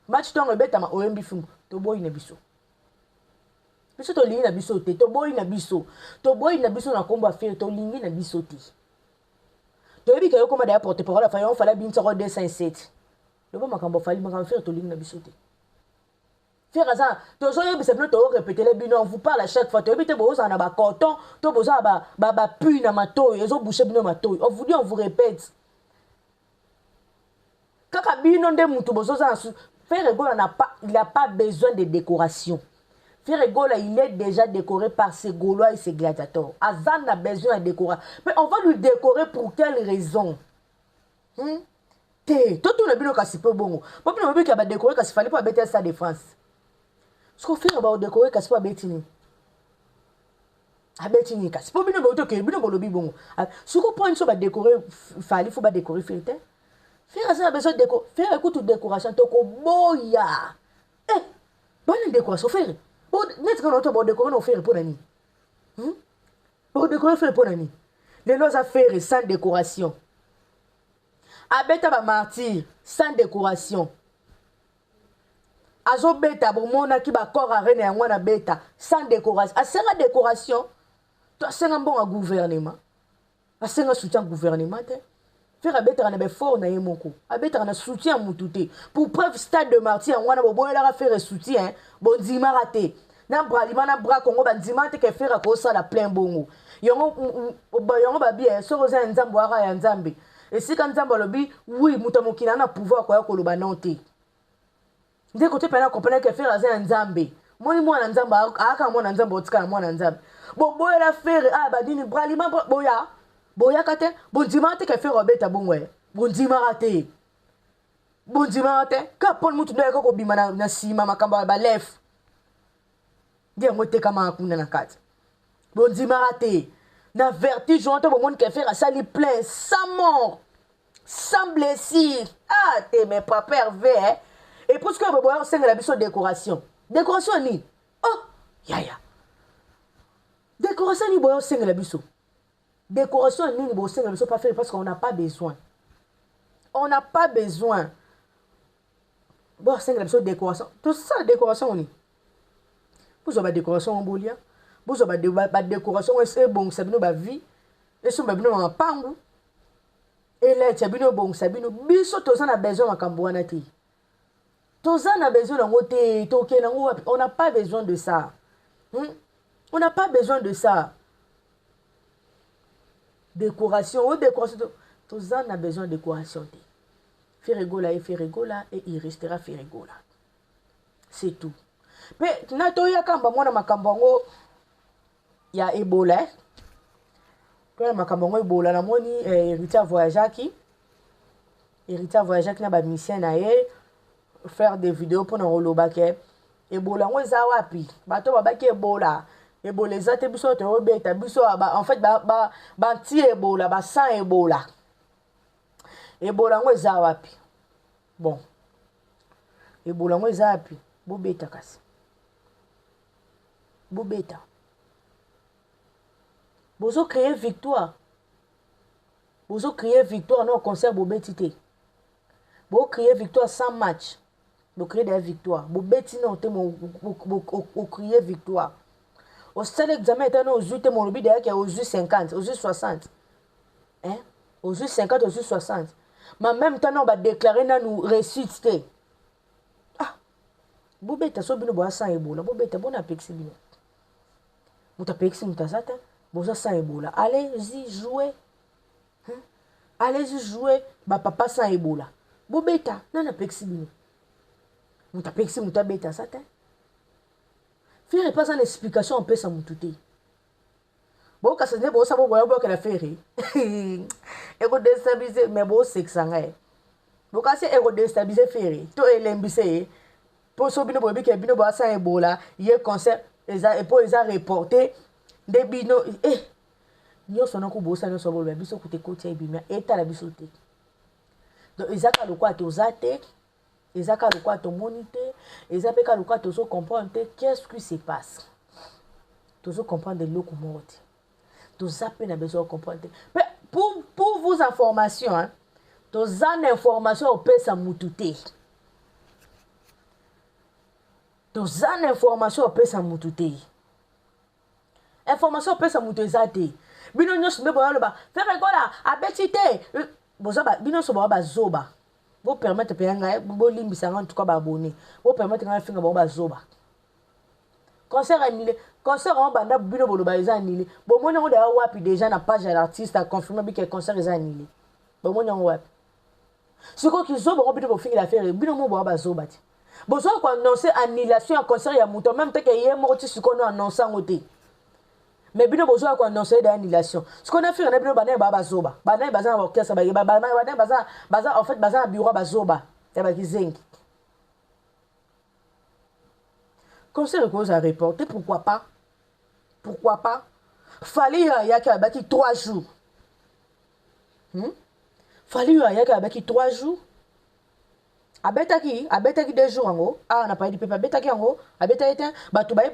S5: Match ton betama oyembi film. To boy na biso. Biso to lingi na biso te, to boy na biso. To boy na biso na kombo affaire to lingi na biso te. To yebi ke yo koma da porte parole fa yo fala bin tsoro 257. Yo ba makambo fali makambo faire to lingi na biso te. Faire ça, to zo yebi c'est to répéter les bino, on vous parle à chaque fois. To yebi te bo za na ba coton, to bo za ba pu na matoy, ezo boucher bino matoy. On vous dit on vous répète. Kaka bino nde mutu bo za faire Gola n'a pas, il n'a pas besoin de décoration. Faire Gola, il est déjà décoré par ses Gaulois et ses gladiateurs. Azan a besoin de décorer. Mais on va lui décorer pour quelle raison? Tout le monde a bon. Pourquoi on veut qu'il va décorer parce qu'il fallait pas mettre sa défense? Ce qu'on fait, on va décorer parce qu'il faut Bettini. A Bettini, parce que bien bon que bien bon bon. Ce qu'on prend une chose à décorer, il faut pas décorer filtre. Faire ça a besoin de décorer. Faire écoute décoration, toko boya. Bonne décoration faire. Net quand on décorer on fait pour nani. Pour décorer faire pour nani. Les nos affaires sans décoration. Abeta ba martyr sans décoration. Azo beta bon mona ki ba corps arène ya ngwana beta sans décoration. Asenga décoration. To asenga bon gouvernement. Asenga soutien gouvernement te. Faire abeta na be fort na yemoko. Abeta na soutien mututé. Pour preuve stade de martyr ngwana bobo la faire soutien bon dima raté. Na bralima na bra Congo bandima te ke faire ko ça la plein bongo. Yongo ba bien so roza nzambo ara ya nzambe. Et si quand nzambo lobi oui mutamokina na pouvoir kwa ko loba nonté. Ndé côté pena comprendre que faire za nzambe. Moni mwana nzamba aka mwana nzambe otika mwana nzambe. Bo la faire badini bralima boya. Boya kate bondima te ke faire obeta bongwe. Bondima raté. Bondima raté ka pon mutu ndo ko bima na sima makamba ba lef. Dia ngote kama akuna na kati. Bondima raté. Na vertige on te bon monde qui faire ça li plein sans mort, sans blessure. Ah t'es mais pas pervers. Et pour ce que bobo on la biso décoration. Décoration ni. Oh, ya. Décoration ni boyo on la biso. Décoration ni boyo on la biso pas faire parce qu'on n'a pas besoin. On n'a pas besoin. Boyo on la biso décoration. Tout ça décoration ni. Vous avez décoration en bolia. Vous avez des décorations, c'est bon, c'est bien ma vie. Et c'est bien ma pangu. Et là, c'est bien bon, c'est bien. Biso, tous on a besoin de Kambouanati. Tous on a besoin de moté, on n'a pas besoin de ça. On n'a pas besoin de ça. Décoration, tous on a besoin de décoration. Ferregola et il restera Ferregola. C'est tout. Mais, Natoya Kamba, moi, Makambango. Il y a Ebola. Quand makambo Ebola na moni héritier voyageur qui na ba mission na ye faire des vidéos pour na roloba ke Ebola ngo za wapi bato babaki Ebola ezate biso te obeta biso en fait ba anti Ebola ba sans Ebola ngo za wapi bon Ebola ngo za wapi bobeta kasi bobeta. Bozo créer victoire. Bozo créer victoire non concert bobetité. Bo créer victoire sans match. Bo créer des victoires. Bobeti non te mo créer victoire. Au seul examen était non aux yeux te mon lobby derrière qui aux yeux 50, aux yeux 60. Hein? Aux yeux 50, aux yeux 60. Mais en même temps on va déclarer na nous réussite. Ah. Bobeta so bino bo sans Ebola. Bobeta bon apexi bino. Muta pexi mutazata. Boza sans Ebola. Allez-y jouer. Allez-y jouer. Ba papa sans Ebola. Bobeta. Nana pexi bino. Muta pexi muta beta sata. Faire pas une explication en paix sans mutute. Bon, quand c'est bon, ça va voir que la féerie. Et vous déstabiliser, mais bon, c'est que ça est. Bon, quand c'est déstabiliser féerie, tout est l'imbissé. Pour ce bino, pour que bino boit ça Ebola, il y a concert, et pour les a reporté des bino. Eh, nous sommes encore beau, ça nous sommes beau, biso côté côté bimia, et t'as la bisote. Donc, ils ont le quoi aux attaques. Ils ont le quoi au moniteur, ils ont le quoi aux comprendre qu'est-ce qui se passe. Tous comprendre de l'eau comme on dit. Tous appels à besoin de comprendre. Mais pour vos informations, hein, tous en information au pèse à moutouté. Tous en information au pèse à moutouté. Information au pèse à moutouté zate. Bino nyos me boya le ba. Faire quoi là? Abetite. Boza bino so boya ba zoba. Vous permettre payanga bo limbisa en tout cas ba abonné. Vous permettre nga finga ba zoba. Concert annulé. Concert en banda bino boloba eza annulé. Bon moi on da wapi déjà na page de l'artiste a confirmé que concert eza annulé. Bon moi on wapi. Ce qu'on zo bon bino bo finga la faire bino mo ba zoba ti. Bon so ko annoncer annulation à concert ya muto même te que yé morti ce qu'on a annoncé en côté. Mais bino bozo ko annoncer d'annulation. Ce qu'on a fait on a bino bana ba zoba. Bana baza orchestre ba baza en fait baza bureau ba zoba. Ya ba kizengi. Concert que vous avez reporté, pourquoi pas? Pourquoi pas? Fallait y a 3 jours. Fallait y a 3 jours. Abetaki 2 jours en haut. Ah, on n'a pas dit papa, abetaki en haut. Abetaki, bah, tu vas y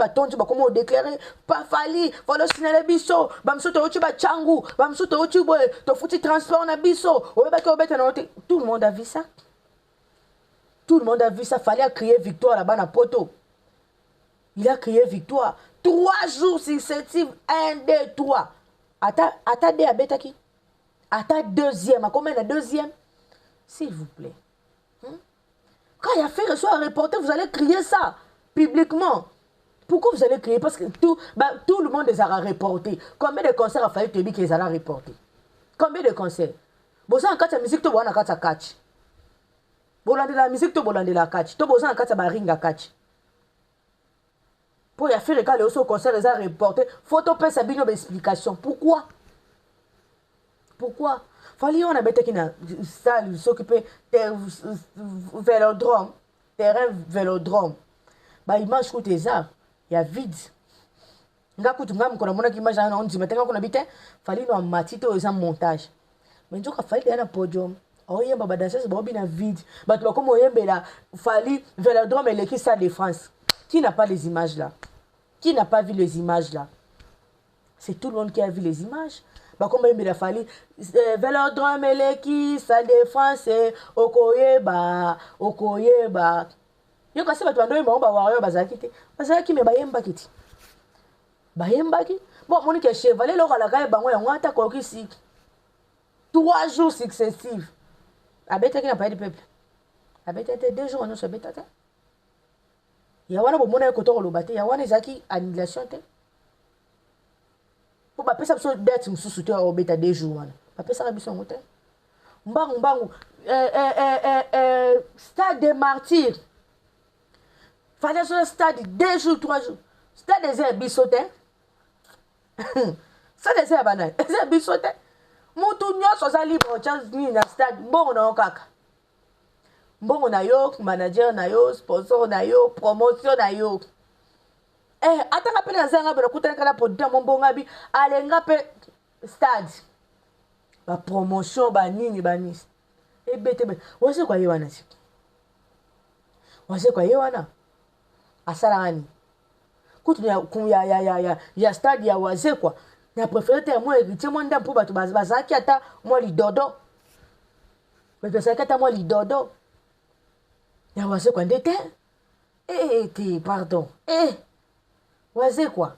S5: comment déclarer. Pas fallu, faut signaler biso. Bamso, tu vas changu. Bamso, tu vas te foutre transport na biso. Tout le monde a vu ça. Tout le monde a vu ça. Fallait crier victoire là-bas dans poto. Il a crié victoire. 3 jours successifs. 1, 2, 3. Attendez à Betaki. Attends deuxième. À combien de deuxième? S'il vous plaît. Quand il y a fait que soit reporté, vous allez crier ça publiquement. Pourquoi vous allez crier? Parce que tout le monde les a reportés. Combien de concerts a fallu te dire qu'ils allaient reporter? Combien de concerts? Bosa en katcha musique, tu vois en katcha catch. Bolande la musique, tu bolande la catch. Tu bosa en katcha baringa catch. Pour y faire quand les concerts les a reportés, faut te faire une explication. Pourquoi? Pourquoi? Fallait on a bête qui n'a salle s'occuper vélodrome, terrain vélodrome. Bah image que tes arts, il y a vide. Nga kutu ngam kona mona image na on dit maintenant qu'on habite, fallait nous matite aux en montage. Mais donc fallait un podium. Oh yemba ba danseuse ba bina vide. Ba tu comme yemba là, fallait vélodrome et l'équipe Stade de France. Qui n'a pas les images là? Qui n'a pas vu les images là? C'est tout le monde qui a vu les images. Bah comme il a fallu Vélodrome et l'équipe Stade de France Okoyeba. Yo kasi batu ando ba wayo bazakite. Bazaki me bayemba kiti. Bayemba ki. Bon moni ke chevalier lo kala kai bango ya ngata ko kisi. 3 jours successifs. Abeta ki na pas de peuple. Abeta 2 jours on se betata. Ya wana bo mona ko to lo bate ya wana zaki annulation te. Pour pas ça besoin d'être mususu te o beta 2 jours wana. Pas ça biso ngote. Mbangu Stade des Martyrs. Fallait sur le stade 2 jours 3 jours. Stade des airs bisote. Stade des airs banal. Airs bisote. Mutu nyoso za libre chance ni na stade mbongo na okaka. Mbongo na yo, manager na yo, sponsor na yo, promotion na yo. Atanga pe na zanga bena kutana kala podda mbongo bi alenga pe stade. Ba promotion ba nini ba nis. Bete. Wase kwa yewana si. Wase kwa yewana. Asarani. Kutu ya stade ya waze kwa. Na préféré te moi héritier moi ndam pour batu bazaki ata moi li dodo. Mais ça kata moi li dodo. Ya waze kwa ndete. Pardon. Waze quoi?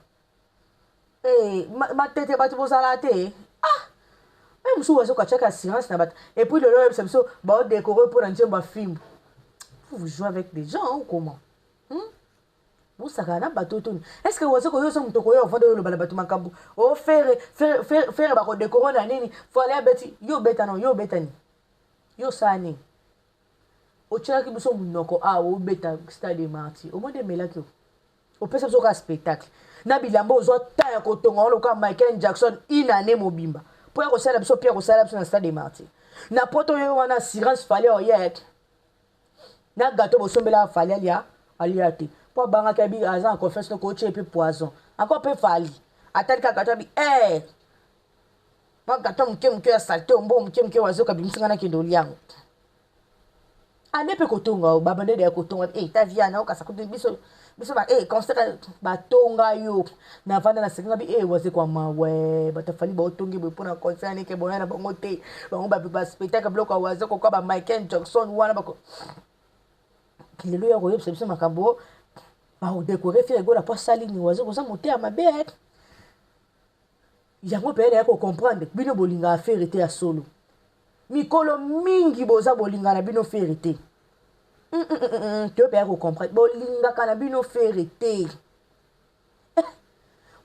S5: Ma tete batu bozala te. Même si waze kwa check assurance na bat. Et puis le loi c'est so ba décorer pour un ba film. Vous jouez avec des gens ou comment? Vous savez, est-ce que vous avez dit que vous avez dit que faire ba décorer na nini fallait beti yo betano yo betani yo sani o tshaka ki biso munoko o beta Stade des Martyrs o monde melaki opesa biso ka spectacle na bilamba ozwa temps ya kotonga loka Michael Jackson une année mobimba po ya kosala biso pia kosala biso na stade des Martyrs na poto yo wana assurance fallait oyek na gâteau bosombela fallait alia te po bangaki abi aza en confiance no coach et puis poison encore peu fali atali ka gâteau abi ma gâteau mke ya salté ombo mke wazo kabimisa na kendo liango ane pe kotonga babande de kotonga ta viana okasa kotonga biso ba concert ba tonga yo na vanda na senga bi waze kwa mawe batafali ba otongi bo pona concert ne ke boya na bango te bango ba spectacle block waze ko ba Michael Jackson wana bako kilelo ya koyebisa biso makambo ba décorer faire go la pas sali ni waze ko sa monter à ma bête yango pe ya ko comprendre bino bolinga affaire était ya solo mikolo mingi boza bolinga na bino ferité tu peux ko comprendre bolinga kana bino ferité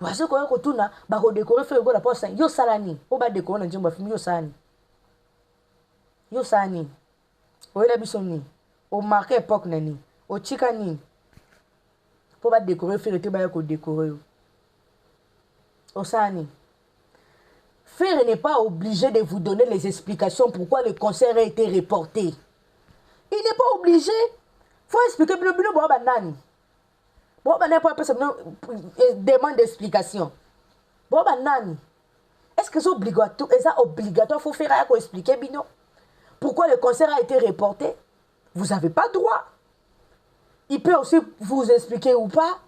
S5: wazo ko tuna ba ko décorer faire go la poste yo salani o ba décorer na njimba film yo sani o ela biso ni o marqué époque nani o chika ni po ba décorer ferité ba ko décorer o sani. Faire n'est pas obligé de vous donner les explications pourquoi le concert a été reporté. Il n'est pas obligé. Il faut expliquer. Bon, demande d'explication. Bon, est-ce que c'est obligatoire? Est-ce obligatoire? Il faut faire pour expliquer pourquoi le concert a été reporté. Vous n'avez pas droit. Il peut aussi vous expliquer ou pas.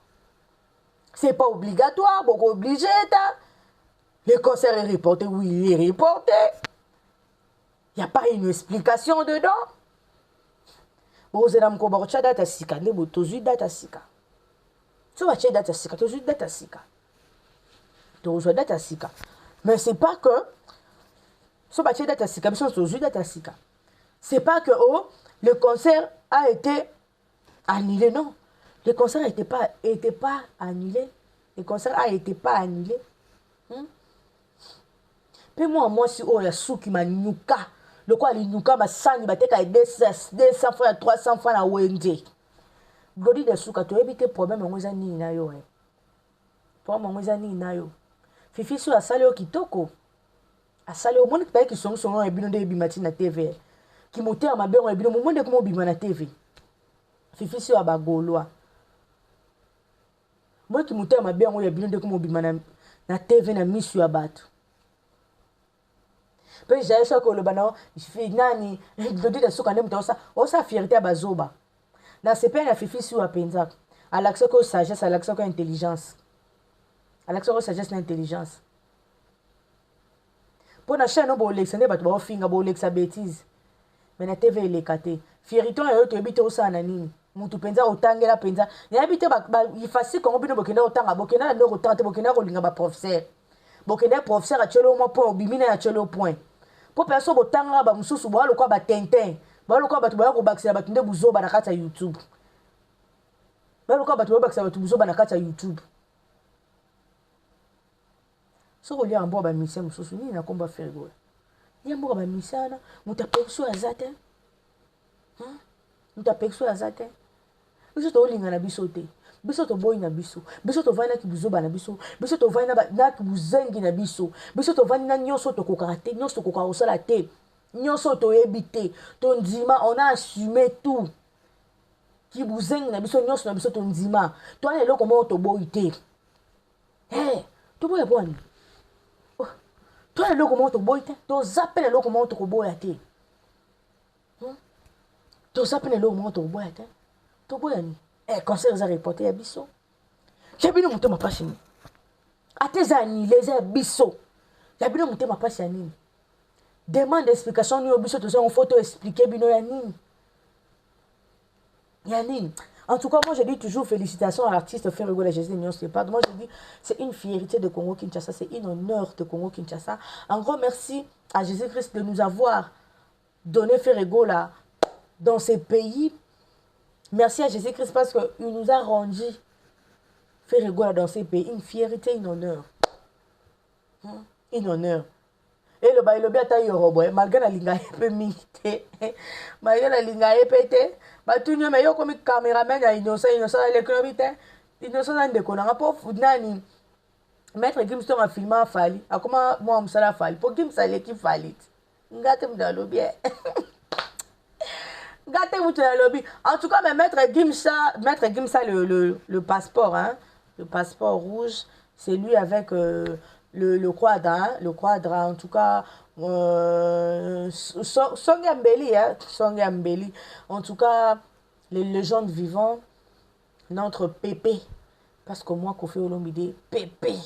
S5: C'est pas obligatoire. Bon, obligé. Le concert est reporté, oui, il est reporté. Il n'y a pas une explication dedans. Bon, vous avez un data sika, vous avez data sika. Tu vas data sika, tu as data sika. Tu as data sika. Mais c'est pas que ce que data sika, mais c'est data sika. C'est pas que le concert a été annulé, non. Le concert n'était pas annulé. Le concert a été pas annulé. Puis moi si ya suki manyuka loko ali nyuka masani bateka 200 francs 300 francs na wende godi de suka to ebite problème ngoza nini na yo problème ngoza nini na yo fifi so asale o kitoko asale o moni pa ki songo ebino de bimati na TV ki moteur mabe on ebino monde ko bima na TV fifi so abagolwa moi ki moteur mabe on ebino de ko bima na TV na misu ya bato. Puis j'ai ça que le bana nani de dire ce qu'on aime dans ça osa fierté bazoba na c'est pas la fifi sur apenza à l'accès que sagesse à l'accès que intelligence à l'accès que sagesse et intelligence pour na chaîne bo lexane ba to finga bo lexa bêtise mais na TV les katé fierité yo to ebite osa na nini mutu penza otangela penza ya ebite ba il facile comme bino bokenda otanga bokenda na otanga bokenda ko linga ba professeur bokenda professeur a chelo mo point obimina ya chelo point. Pour personne botanga ba mususu bo aloko ba tintin ba aloko ba to ba ko bakisa ba tunde buzo ba na kata YouTube ba aloko ba to ba bakisa ba buzo ba na kata YouTube so ko lia mbo ba misa mususu ni na komba faire go lia mbo ba misana mutapexo azate mutapexo azate biso to linga na biso te biso to boy na biso to vana ki buzo bana biso to vana na ki buzengi na biso to vana nyonso to kokate nyonso to kokosala te nyonso to ebité to ndima on a assumé tout ki buzengi na biso nyonso na biso to ndima to ana eloko mo to boy te to boy boni to ana eloko mo to boy te to zapela eloko mo to ko boya te to zapela eloko mo to boya te to boya ni concert za reporté ya biso ya bino muto mapasi ni ateza annulé za biso ya bino muto mapasi ya nini demande d'explication ni biso to ça on photo expliquer bino ya nini en tout cas moi je dis toujours félicitations à l'artiste Ferrego la Jésus Nion c'est pas moi je dis c'est une fierté de Congo Kinshasa c'est un honneur de Congo Kinshasa un grand merci à Jésus-Christ de nous avoir donné Ferrego là dans ces pays. Merci à Jésus-Christ parce qu'il nous a rendu Ferrego dans ces pays. Une fierté, un honneur. Un honneur. Et le bail le biata yorobo, malgré la linga épée, malgré la linga épée, bah tout le monde, comme caméraman, il innocent, il est économique. innocent nani ndeko nanga mpo nani maître Gims ntongo afilme afali akoma mwa mosala afali mpo Gims aleki fali ti nga te mutu alobi nga te mutu alobi en tout cas mais maître Gims a le passeport hein? Le passeport rouge c'est lui avec le quadre hein? Le quadre en tout cas Songe Mbeli hein? Songe Mbeli en tout cas les légendes vivantes notre Pépé parce que moi Koffi Olomide Pépé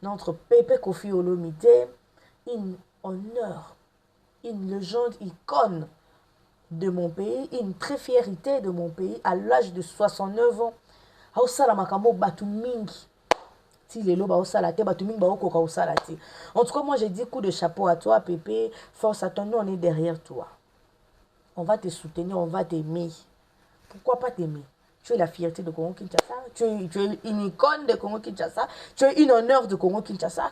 S5: notre Pépé Koffi Olomide une honneur une légende icône de mon pays une très fierté de mon pays à l'âge de 69 ans aosala makambo batu mingi ti lelo baosala te batu mingi baokoka osala te en tout cas moi j'ai dit coup de chapeau à toi Pépé force à toi nous on est derrière toi on va te soutenir on va t'aimer pourquoi pas t'aimer tu es la fierté de Congo Kinshasa tu es une icône de Congo Kinshasa tu es une honneur de Congo Kinshasa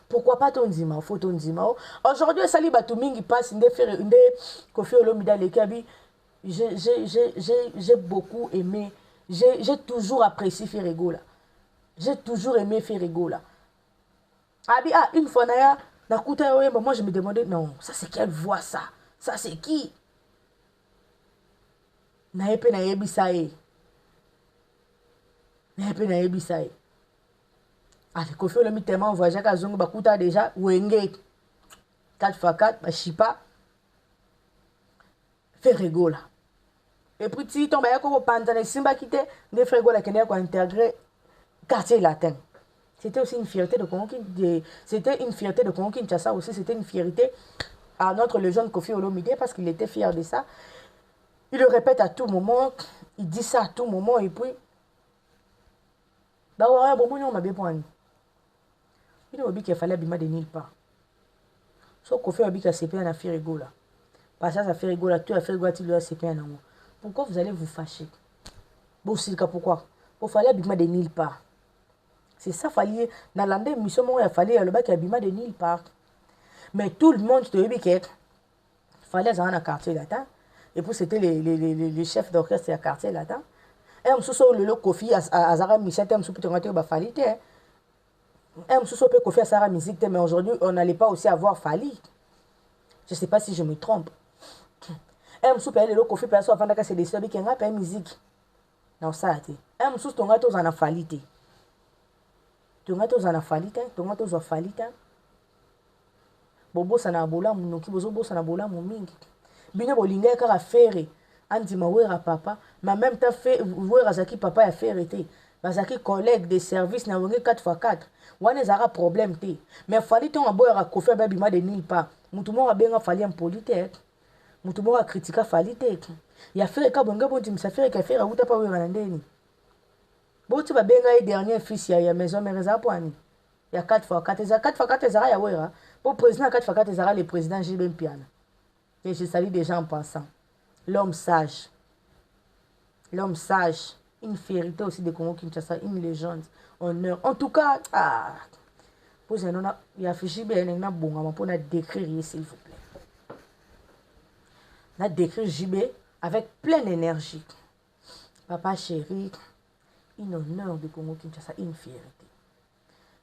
S5: pourquoi pas ton dima faut ton dima aujourd'hui sali batu mingi passe nde faire nde Koffi Olomide lekabi j'ai beaucoup aimé j'ai toujours apprécié Ferregola j'ai toujours aimé Ferregola abi une fois naya nakuta oyemba moi je me demandais non ça c'est quelle voix ça c'est qui naye pe nayebisa ye avec Koffi Olomide tellement voyagé qu'à Zongo bakuta déjà wenge 4x4 bachipa Ferregola et puis si tombe ya ko pantane simba kite de Ferregola kenya ko intégrer quartier latin c'était aussi une fierté de Congo c'était une fierté de Congo Kinshasa aussi c'était une fierté à notre légende Koffi Olomide parce qu'il était fier de ça il le répète à tout moment il dit ça à tout moment et puis bah ouais bon on m'a bien point il a dit qu'il fallait abîmer de nulle part sauf Koffi a dit qu'il CP na Ferregola parce que ça Ferregola tout a Ferregola tu lui a CP na moi pourquoi vous allez vous fâcher bon c'est pourquoi il fallait abîmer de nulle part c'est ça fallait dans l'année mission moi il fallait le bac abîmer de nulle part mais tout le monde te dit qu'il fallait dans un quartier latin et puis c'était les chefs d'orchestre à quartier latin et on le Koffi à Zara Michel on se peut te ba falite et on se peut Koffi à Zara musique mais aujourd'hui on n'allait pas aussi avoir Fali je sais pas si je me trompe et on se peut le Koffi personne avant que c'est des sœurs qui ont pas musique non ça été et on se peut on a en falite tongato zana falite tongato zo falite bobo sana bola munoki bozo bosa na bola mingi bino bolinga kaka faire andima wera papa mais en même temps fait wera zaki papa ya faire été bazaki collègue de service na wonge 4x4 wana zara problème te mais fali ton aboyera Koffi babima de nulle part mutu mo abenga fali impolite mutu mo critica fali te ya faire ka bonga bonti msa faire ka faire uta pa wera na ndeni boti babenga ye dernier fils ya maison mereza poani ya 4x4 za 4x4 zara ya wera pour président 4x4 zara le président JB Mpiana et je salue des gens en passant l'homme sage, une fierté aussi de Congo Kinshasa, une légende, honneur. En tout cas, il y a fichu bien pour décrire s'il vous plaît. On a décrit JB avec pleine énergie. Papa chéri, une honneur de Congo Kinshasa, une fierté.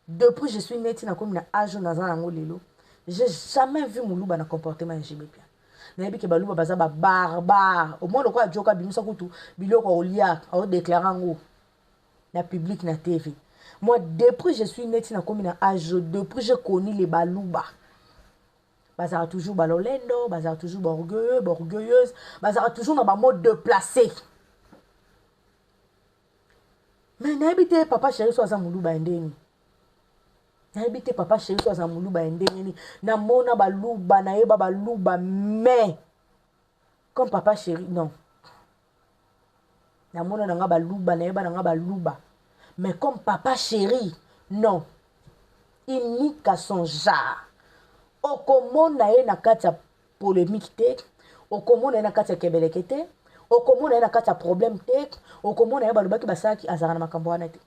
S5: Depuis je suis née comme une âge dans un angolelo, j'ai jamais vu mon loup dans comportement JB bien. Nayebi ke baluba baza ba barbare au moins lokwa joka bimisa kutu biloko olia au déclarer ngo na public na TV moi depuis je suis neti na komi na âge depuis j'ai connu les baluba bazara toujours balolendo bazara toujours orgueilleuse bazara toujours na ba mode déplacé mais nayebi te papa chéri so aza muluba ndeni nayebi te papa chéri so aza muluba ndeni na mona baluba na yeba baluba mais comme papa chéri non na mona nga baluba na yeba nga baluba mais comme papa chéri non unique à son genre okomona ye na kati ya polémique te okomona ye na kati ya kebeleke te okomona ye na kati ya problème te okomona ye balobaki basalaki azala na makambo wana te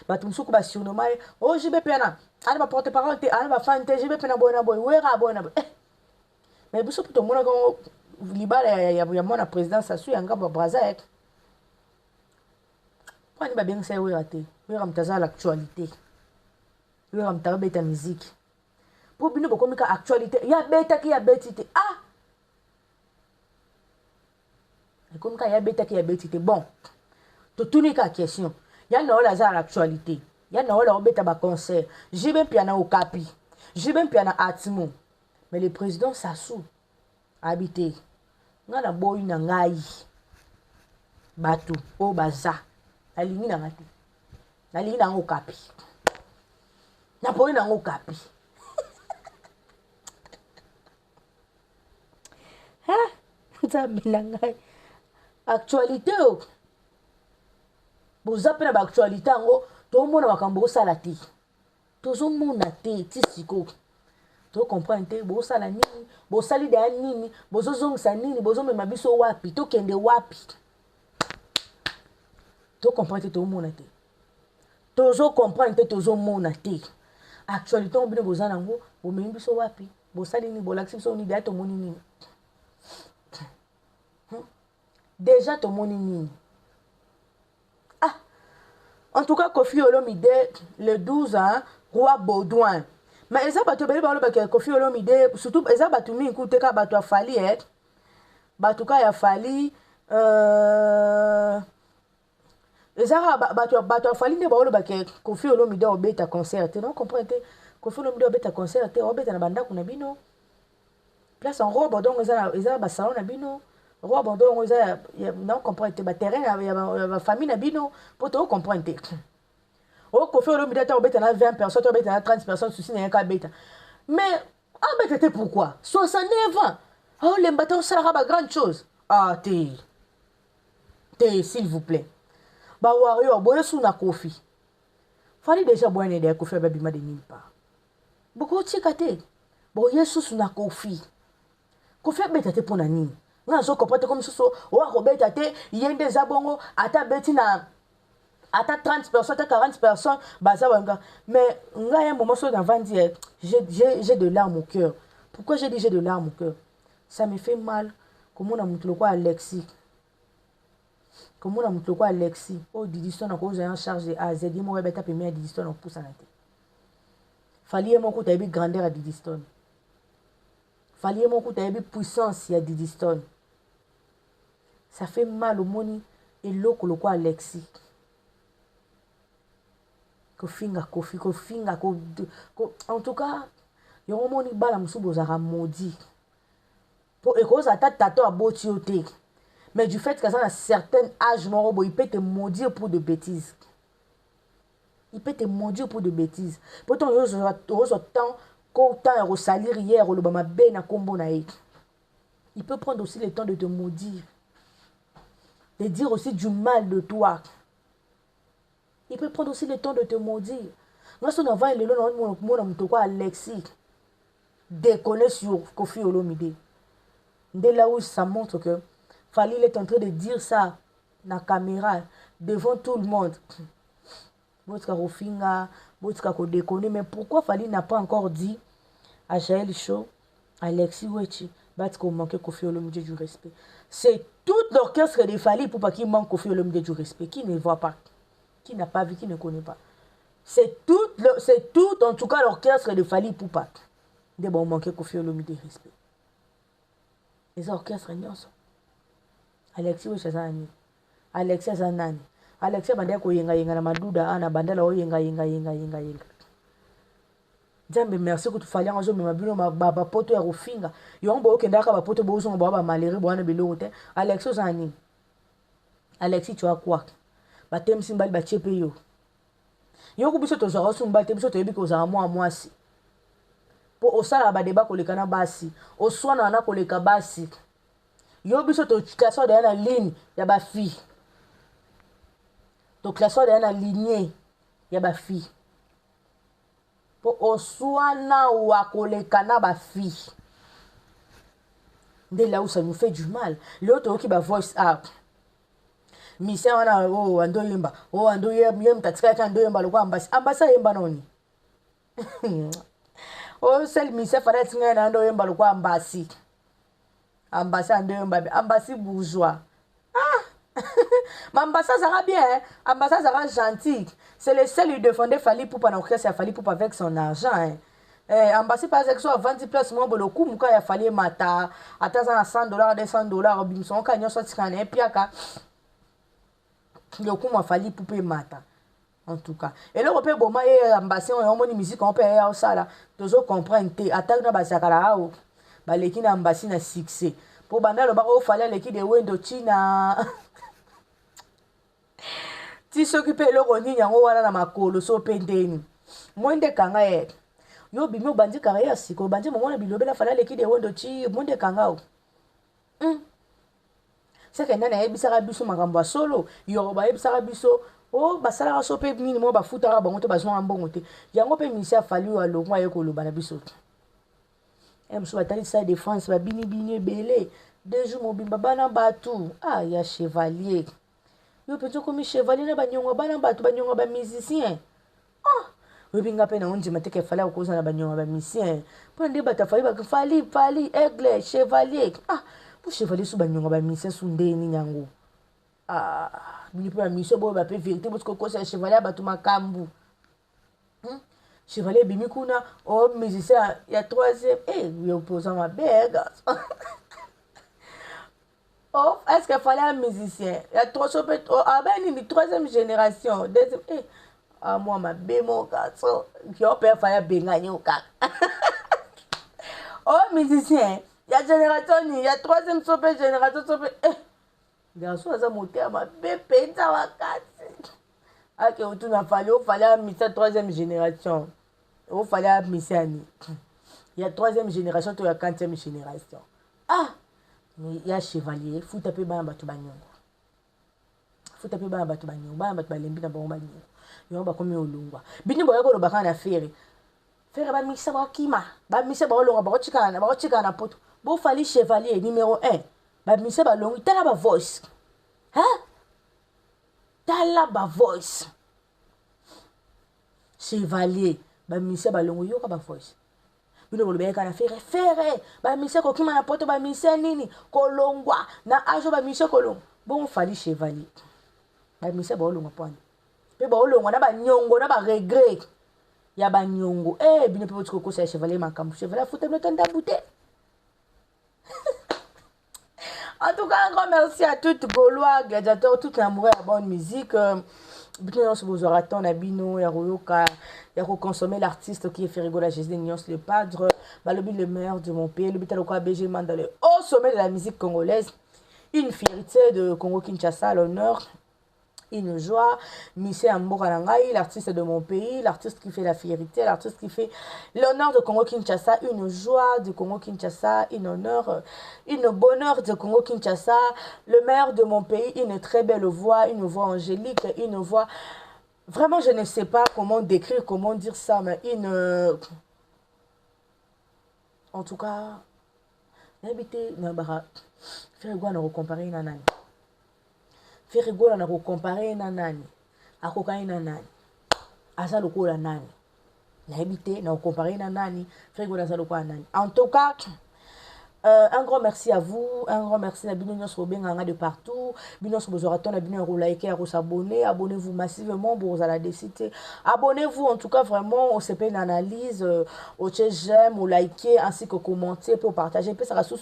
S5: bato mosuku basurnomma ye o jibe pena ana baporte parole te ana bafani te jibe pena boye na boye wera boye na boye mais biso mpe tomonaka libala ya mwana président sasu ya ngambo ya braza Pourquoi on va bien ça oui raté? Oui ramtaza l'actualité. Oui ramtaza beta musique. Pour bien beaucoup comme actualité, il y a beta qui a betité. Ah. Comme quand il y a beta qui a betité. Bon. To tout n'est qu'à question. Il y a non la l'actualité. Il y a non la beta ba concert. J'ai même piano au capi. J'ai même piano atimo. Mais le président Sassou habité. Ngana boy na ngai. Batu o baza. Alingi na ngati. Alingi na au capi. Na boy na au capi. Ha? Ça bilangai. Actualité o. Boza pe na ba actualité ngo to mona makambo sala te. Tozo mona te ti siko. To comprendre te bo sala nini, bo sali da nini, bozo zongisa nini, bozo mema biso wapi, to kende wapi. To comprendre te to mona te. Tozo comprendre te tozo mona te. Actualité on bino boza nango, bo memi biso wapi, bo sali ni bo laksi biso ni da to moni nini. Déjà to moni nini. En tout cas, Kofi Olomide, le 12 ans, roi Baudouin. Mais ils ont battu Kofi Olomide, surtout ils ont battu écoutez quand battu a fallu être. Battu quand il a fallu ils ont battu a fallu ne ba Kofi Olomide au beta concert. Non comprenez Kofi Olomide au beta concert, au beta na banda kuna bino. Place en robe donc ils ont ba salon na bino. Roi Bandon, non comprendre ba terrain ya famille na bino pour to comprendre. O ko fait le midata obeta na 20 personnes, obeta na 30 personnes souci na ka beta. Mais obeta pourquoi 69 ans. Oh les bateaux ça ba grande chose. Ah s'il vous plaît. Ba wario boye sou na Kofi. Fallait déjà boire de Kofi ba bima de nulle part. Beaucoup tchikate. Boye sou na Kofi. Kofi beta te pona nini. Nga zo comporte comme ça o Robert te yende zabongo ata beti na ata 30 personnes ata 40 personnes baza wanga mais nga un moment so avant dire j'ai de larmes au cœur. Pourquoi j'ai dit j'ai de larmes au cœur? Ça me fait mal comme on a montré quoi Alexis. Comme on a montré quoi Alexis au Didiston en cause en charge de A Z mo rebeta pe me Didiston en pousse en tête. Fallait mon coup tabi grandeur à Didiston. Fallait mon coup tabi puissance à Didiston. Ça fait mal au moni et l'eau que le quoi Alexis. Kofi. En tout cas, il y a un moni bala msubozara maudit. Pour cause à tato à botioté. Mais du fait qu'à un certain âge, il peut te maudire pour de bêtises. Il peut te maudire pour de bêtises. Pourtant, il y a autant qu'autant salir hier au Lobama Ben à Combo Naïk. Il peut prendre aussi le temps de te maudire. De dire aussi du mal de toi. Il peut prendre aussi le temps de te maudire. Moi, si on a le nom de Alexis, déconner sur Kofi Olomide. Dès là où ça montre que Fali est en train de dire ça dans la caméra, devant tout le monde. Votre Rofinga, votre déconner. Mais pourquoi Fali n'a pas encore dit à Jaël Chaud, Alexis Wechi, qu'on manquait Kofi Olomide du respect? C'est tout l'orchestre de Fali pour pas qu'il manque Kofi Olomide du respect. Qui ne voit pas, qui n'a pas vu, qui ne connaît pas. C'est tout en tout cas l'orchestre de Fali pour pas de bon manquer Kofi Olomide du respect. Les orchestres nyonso. Alexis Wechi azani. Alexis azanani. Alexis bandai ko yenga na maduda ana bandala o yenga. Jambe merci que tu fallait en zo me bino ba poto ya Rofinga. Yo mbo okenda ka ba poto bo zo ba malere bo ana belo te. Alexis azani. Alexis tu as quoi? Ba tem simbali ba chepe yo. Yo ku biso to zo so mba te biso to yebi ko za mwasi. Po osala ba deba ko lekana basi. Oswana na ko leka basi. Yo biso to classeur de la ligne ya ba fille. To classeur de la lignée ya ba fille. Po oswana wa ko lekana ba fille. Dès là où ça nous fait du mal. L'autre qui va voice up. Mission wana ando yemba. Ando yem tatika ka ando yemba lokwa ambasa yemba noni. Sel mise fara tinga na ando yemba lokwa ambasi. Ambasi ando yemba ambasi bourgeois. Mais ambassade sera bien, hein. Ambassade sera gentil. C'est le seul qui défendait Fali Poupa dans le a Fali Poupa avec son argent. Hein. Ambassade par exemple, soit 20 places, moi, le coup, il a fallu mata, attends, $100, $200, bimson, quand il y a sorti un piaka, le coup, il a fallu Poupa mata. En tout cas. Et là, on peut bon, ambassade, on a une musique, on peut aller ça là. Toujours comprendre, attends, on a basakala, bah, l'équipe d'ambassade a succès. Pour banda le baro fallait l'équipe de Wendo China. Tu s'occupes le roni yango wana na makolo so pendeni. Mwende kanga e. Yo bimi bandi carrière siko bandi mo na bilobe la fallait l'équipe de Wendo Chi mwende kanga o. C'est que nana ebisaka biso makambo solo, yo ba ebisaka biso o basala so pe minimum ba futara bango to bazwa mbongo te. Yango pe misia fallu a lo mwa yeko lo bana biso. Mso batali sa défense ba bini bini belé 2 jours mobimba bana batu ah ya chevalier yo peut comme chevalier na banyonga bana batu banyonga ba musicien ah webinga pe na onji mateke fala ko na banyonga ba musicien po ndi bata fali aigle chevalier ah po chevalier su banyonga ba musicien su ndeni nyango ah bini pe ba musicien bo ba pe vérité parce que ko sa chevalier batu makambu Chevalier Bimikuna, oh, musicien, il y a 3e, il y a opposant ma belle. Oh, est-ce qu'il fallait un musicien? Il y a 3e, oh, ah ben, il y a 3e génération. 2e, ah, moi, ma belle, mon garçon, qui a peur, il fallait bégayer au cas. Oh, musicien, il y a génération, il y a 3e génération, garçon, ça monté à ma belle, péta, ma casse. Ah, que tout n'a fallu, il fallait un musicien 3e génération. Il fallait un musicien. Il y a 3e génération, il y a 4e génération. Ah! Il y a chevalier, il faut taper dans le banyongo. Il faut taper dans le banyongo. Dans le banyongo, il y a un banyongo. Bini boya ko lobaka na fere. Fere ba misa ba kima. Ba misa ba longa ba chika na poto. Bo fali chevalier numéro 1. Ba misa ba longa tala ba voice. Hein? Tala ba voice. Chevalier ba misa ba longa yo ka ba voice. Bino bolobeka na fere ba mise ko kima na poto ba mise nini kolongwa na ajo ba mise kolong bon fali chevalier ba mise ba olongwa pone pe ba olongwa na ba nyongo na ba regret ya ba nyongo bino pe botiko ko sa chevalier makambu chevalier foute no tanda bouté. En tout cas, un grand merci à toutes Gaulois, gladiateurs, tout l'amour et la bonne musique. Bino se vous aura tant Bino ya royoka ya consommer l'artiste qui est fait rigoler Jésus Nyons le padre le meilleur de mon pays le bitaloka BG Mandale au sommet de la musique congolaise, une fierté de Congo Kinshasa, l'honneur, une joie. Michel Amboranangai, l'artiste de mon pays, l'artiste qui fait la fierté, l'artiste qui fait l'honneur de Congo Kinshasa, une joie de Congo Kinshasa, une honneur, une bonheur de Congo Kinshasa, le meilleur de mon pays, une très belle voix, une voix angélique, une voix vraiment, je ne sais pas comment décrire, comment dire ça, mais une en tout cas n'habitez n'abara faire quoi nous comparer nanani. Faire gola na comparer na nani akokai na nani asa lokola nani na habité na comparer na nani faire gola asa lokola nani. En tout cas un grand merci à vous, un grand merci à Bino Nyons Robenganga de partout. Bino Sobozoraton, à Bino Roulaike, à s'abonner, abonnez-vous massivement pour la décider. Abonnez-vous en tout cas vraiment au CP d'analyse, au j'aime, au liker, ainsi que commenter, pour partager. Puis ça va sous.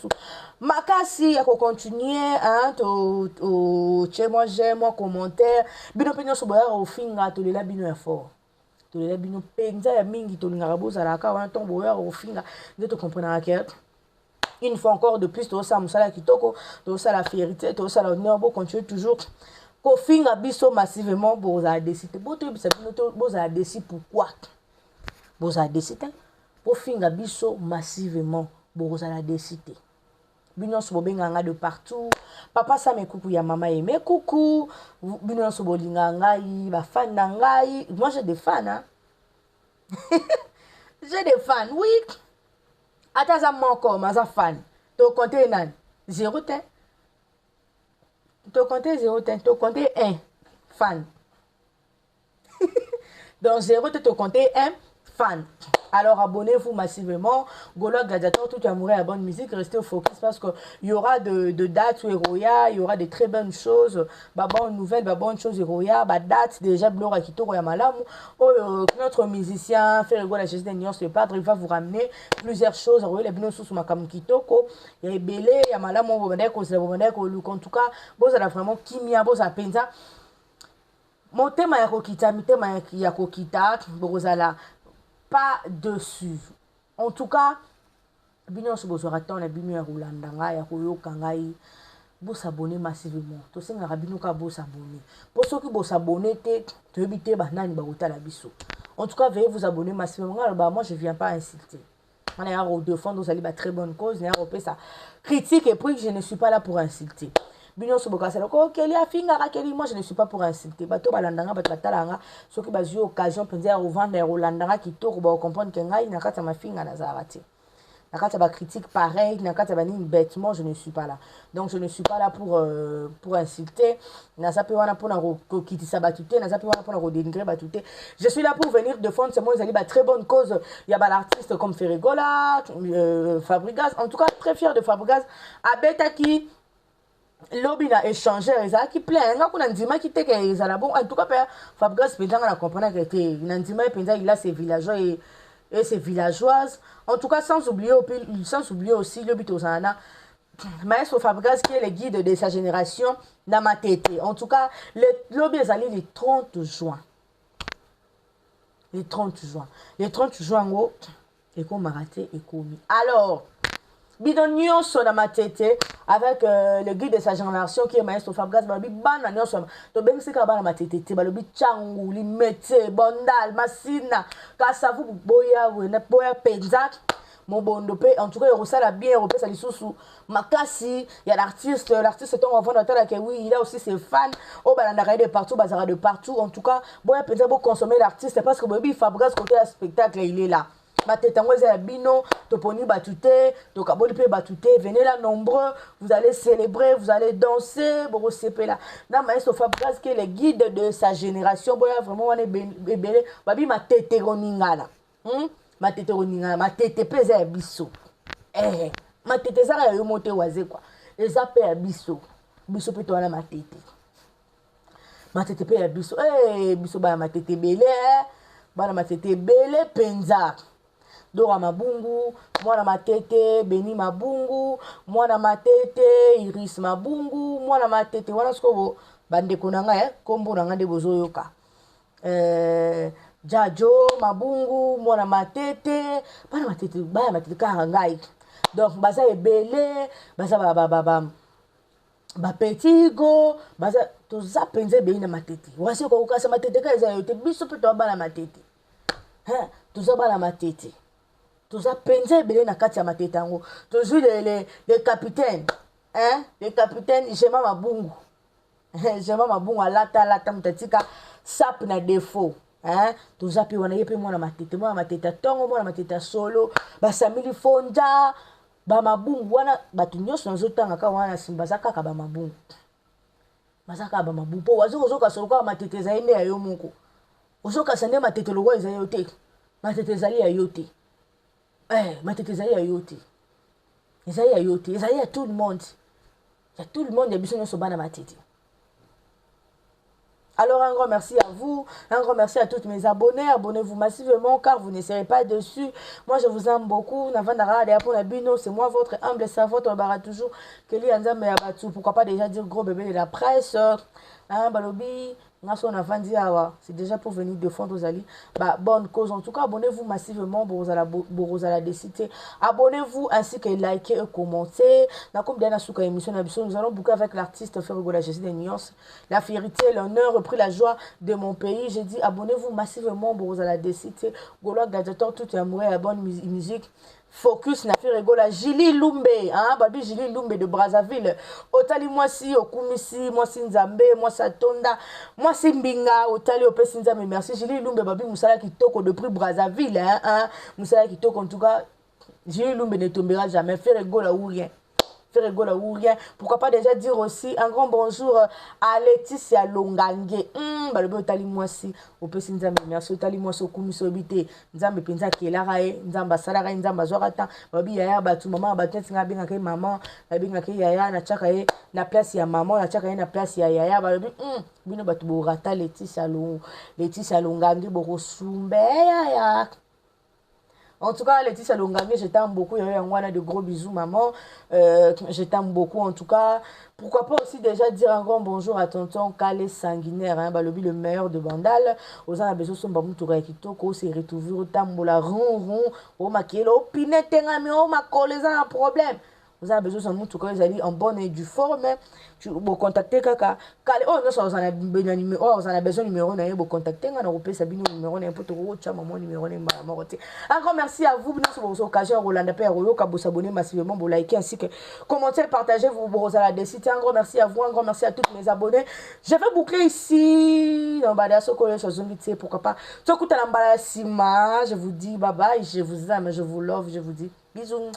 S5: Makasi, à continuer, hein, au moi j'aime, moi commentaire. Bino Pignon Soboya au finga, tout le la Bino est fort. Tout le la Bino Pengza, ya mingi, tout le Narabo, Zalaka, un tombeau au finga. Vous te comprenez à quel? Une fois encore de plus, tout ça, Moussala Kitoko, tout ça, la fierté, tout ça, l'honneur, pour continuer toujours. Qu'au fin, abisso massivement, vous avez décidé. Vous avez décidé pourquoi? Vous avez décidé. Pour fin, abisso massivement, vous avez décidé. Bino Sobenganga de partout. Papa, ça me coucou, ya maman, et mes coucou. Bino Sobolingangai, ba fan nangai. Moi, j'ai des fans, hein. J'ai des fans, oui. Attends, moi encore, ma fan. Tu comptes nan 0 ten. Tu comptes 0 ten. Tu comptes 1 fan. Donc 0 tu comptes 1 fan. Alors abonnez-vous massivement. Gaulois Gladiator, tout amoureux à bonne musique. Restez au focus parce qu'il y aura de dates où il y aura de très bonnes choses. Bonne nouvelle, bonne chose Eroya. Date déjà Blora Kito Roya Malam. Notre musicien fait la gestion des nuances. Le padre il va vous ramener plusieurs choses. Les binos sous Makam Kitoko. Il y a Belé, il y a Malam, en tout cas, vous avez vraiment Kimia, vous avez Penza. Mon thème est Kokita, mon thème est Kokita, vous avez pas dessus. En tout cas, bino so bozora ton na bino ya Rolanda nga ya koyoka ngai bo s'abonner massivement. To senga bino ka bo s'abonner. Pour ceux qui bo s'abonner te to ebite ba nani ba kota la biso. En tout cas, veuillez vous abonner massivement. Moi je viens pas insulter. On est à défendre vous allez ba très bonne cause, n'a repé ça. Critique et puis je ne suis pas là pour insulter. Bino so bokasa ko keli afinga ka keli moi je ne suis pas pour insulter. Bato balandanga bato batalanga ceux qui bazio occasion penza revendre Rolanda kitoko ba comprendre que ngai na kata mafinga na zarati. Na kata ba critique pareil, na kata ba ni bêtement je ne suis pas là. Donc je ne suis pas là pour insulter. Na sape wana pour na ko kitisa batute, na sape wana pour na ko dénigrer batute. Je suis là pour venir défendre ces mots ils allaient ba très bonne cause. Il y a ba l'artiste comme Ferregola, Fabregas, en tout cas très fier de Fabregas. Abetaki lobby na échangeur ezaki plein nga kuna ndima kiteke ezala bon en tout cas Fabregas penza na comprendre que te ndima penza il a ses villageois et ses villageoises en tout cas sans oublier aussi le but aux ana Maestro Fabregas qui est le guide de sa génération dans ma tête en tout cas le lobby ezali le 30 juin le 30 juin ngo eko maraté ekomi alors bidon nyonso na matete avec le guide de sa génération qui est Maestro Fabregas balobi bana nyonso to bengisika bana matete te balobi changu limete bondal masina kasavu boya wena boya penza mobondo pe en tout cas il bien repesa lisusu makasi ya l'artiste ton avant d'entendre que oui il a aussi ses fans au balanda de partout bazara de partout en tout cas boya penza pour consommer l'artiste parce que balobi Fabregas côté spectacle il est là. Matetango ya bino toponi batute tokaboli pe batute venez là nombreux vous allez célébrer vous allez danser boko sepela na Maestro Fabregas qui est le guide de sa génération boya vraiment on est belé babi matete roningana matete roningana matete pesa ya biso matete za ya yo mote waze quoi eza pe ya biso pe to wana matete pe ya biso biso ba matete belé bana matete belé penza Dora Mabungu, Mwana Matete, Beni Mabungu, Mwana Matete, Iris Mabungu, Mwana Matete, wana skobo bande konanga kombo nanga de bozoyoka. Jajo Mabungu, Mwana Matete, bana matete ka ngai. Donc baza ebele, baza ba petit go, baza to zapenze beni na matete. Wasi ko ukasa matete ka eza yote biso pe to bana matete. To za bana matete. Tous a pensé belé na kati ya matetango toujours les capitaines les capitaines j'aime mabungu alata mutatika sap na défaut tous a pi wana yepe mwana mateta tongo mwana mateta solo basamili fonja ba mabungu wana batu nyonso nzotanga ka wana simba zakaka ba mabungu po wazoka soloka matete za ine ya yo moko ozoka sande matete logo eza yo te matete zali ya yo te matete ezali ya yo te ezali ya tout le monde ya biso nyonso bana matete. Alors un grand merci à vous, un grand merci à tous mes abonnés, abonnez-vous massivement car vous ne serez pas dessus. Moi je vous aime beaucoup, c'est moi votre humble servante, toujours Kelly Anzambe Abatu, pourquoi pas déjà dire gros bébé de la presse, Balobi, c'est déjà pour venir défendre aux alliés. Bonne cause. En tout cas, abonnez-vous massivement pour la déciter. Abonnez-vous ainsi que likez et commentez. Nous allons boucler avec l'artiste Ferregola, j'ai des nuances. La fierté, l'honneur, repris la joie de mon pays. J'ai dit abonnez-vous massivement pour la déciter. Gaulois Gladiator, tout est amoureux à la bonne musique. Focus na Ferregola Jili Lumbe babi Jili Lumbe de Brazzaville otali mwasi okumisi mwasi nzambe mwasi atonda mwasi mbinga otali opesi nzambe merci Jili Lumbe babi musala kitoko depuis Brazzaville musala kitoko en tout cas Jili Lumbe ne tombera jamais Ferregola ou rien faire rigoler ou rien. Pourquoi pas déjà dire aussi un grand bonjour à Laetitia Longange. Balobi otali mwasi opesi nzambe merci otali mwasi okumisa obite nzambe penza kelaka ye nzambe asalaka ye nzambe azwaka ta babi yaya batu mama batu ntinga bengaka ye mama babengaka ye yaya na tiaka ye na place ya mama na tiaka ye na place ya yaya balobi bino batu borata Laetitia Longange bokosumbe yaya. En tout cas, Laetitia Longange, je t'aime beaucoup. Il y a eu de gros bisous, maman. Je t'aime beaucoup, en tout cas. Pourquoi pas aussi déjà dire un grand bonjour à tonton Calais Sanguinaire, hein, Balobi, le meilleur de Bandal. Aux gens, besoin de son babou touré qui toque, au série toujours, au tambola, rond, au maquillé, au pinette, au macole, les un problème. Vous avez besoin de nous, tout cas, vous allez en bonne et due forme. Tu peux contacter Kaka. Oh, non, vous en avez besoin de numéro, vous contacter, on a repéré Sabine numéro, n'importe où, mon numéro, un grand merci à vous, pour vos occasions, Roland Père, Royo, pour vous abonner massivement, pour liker, ainsi que commenter, partager, vous allez décider. Un grand merci à vous, un grand merci à tous mes abonnés. Je vais boucler ici, dans Badasso, pourquoi pas. Je vous dis bye bye, je vous aime, je vous love, je vous dis bisous.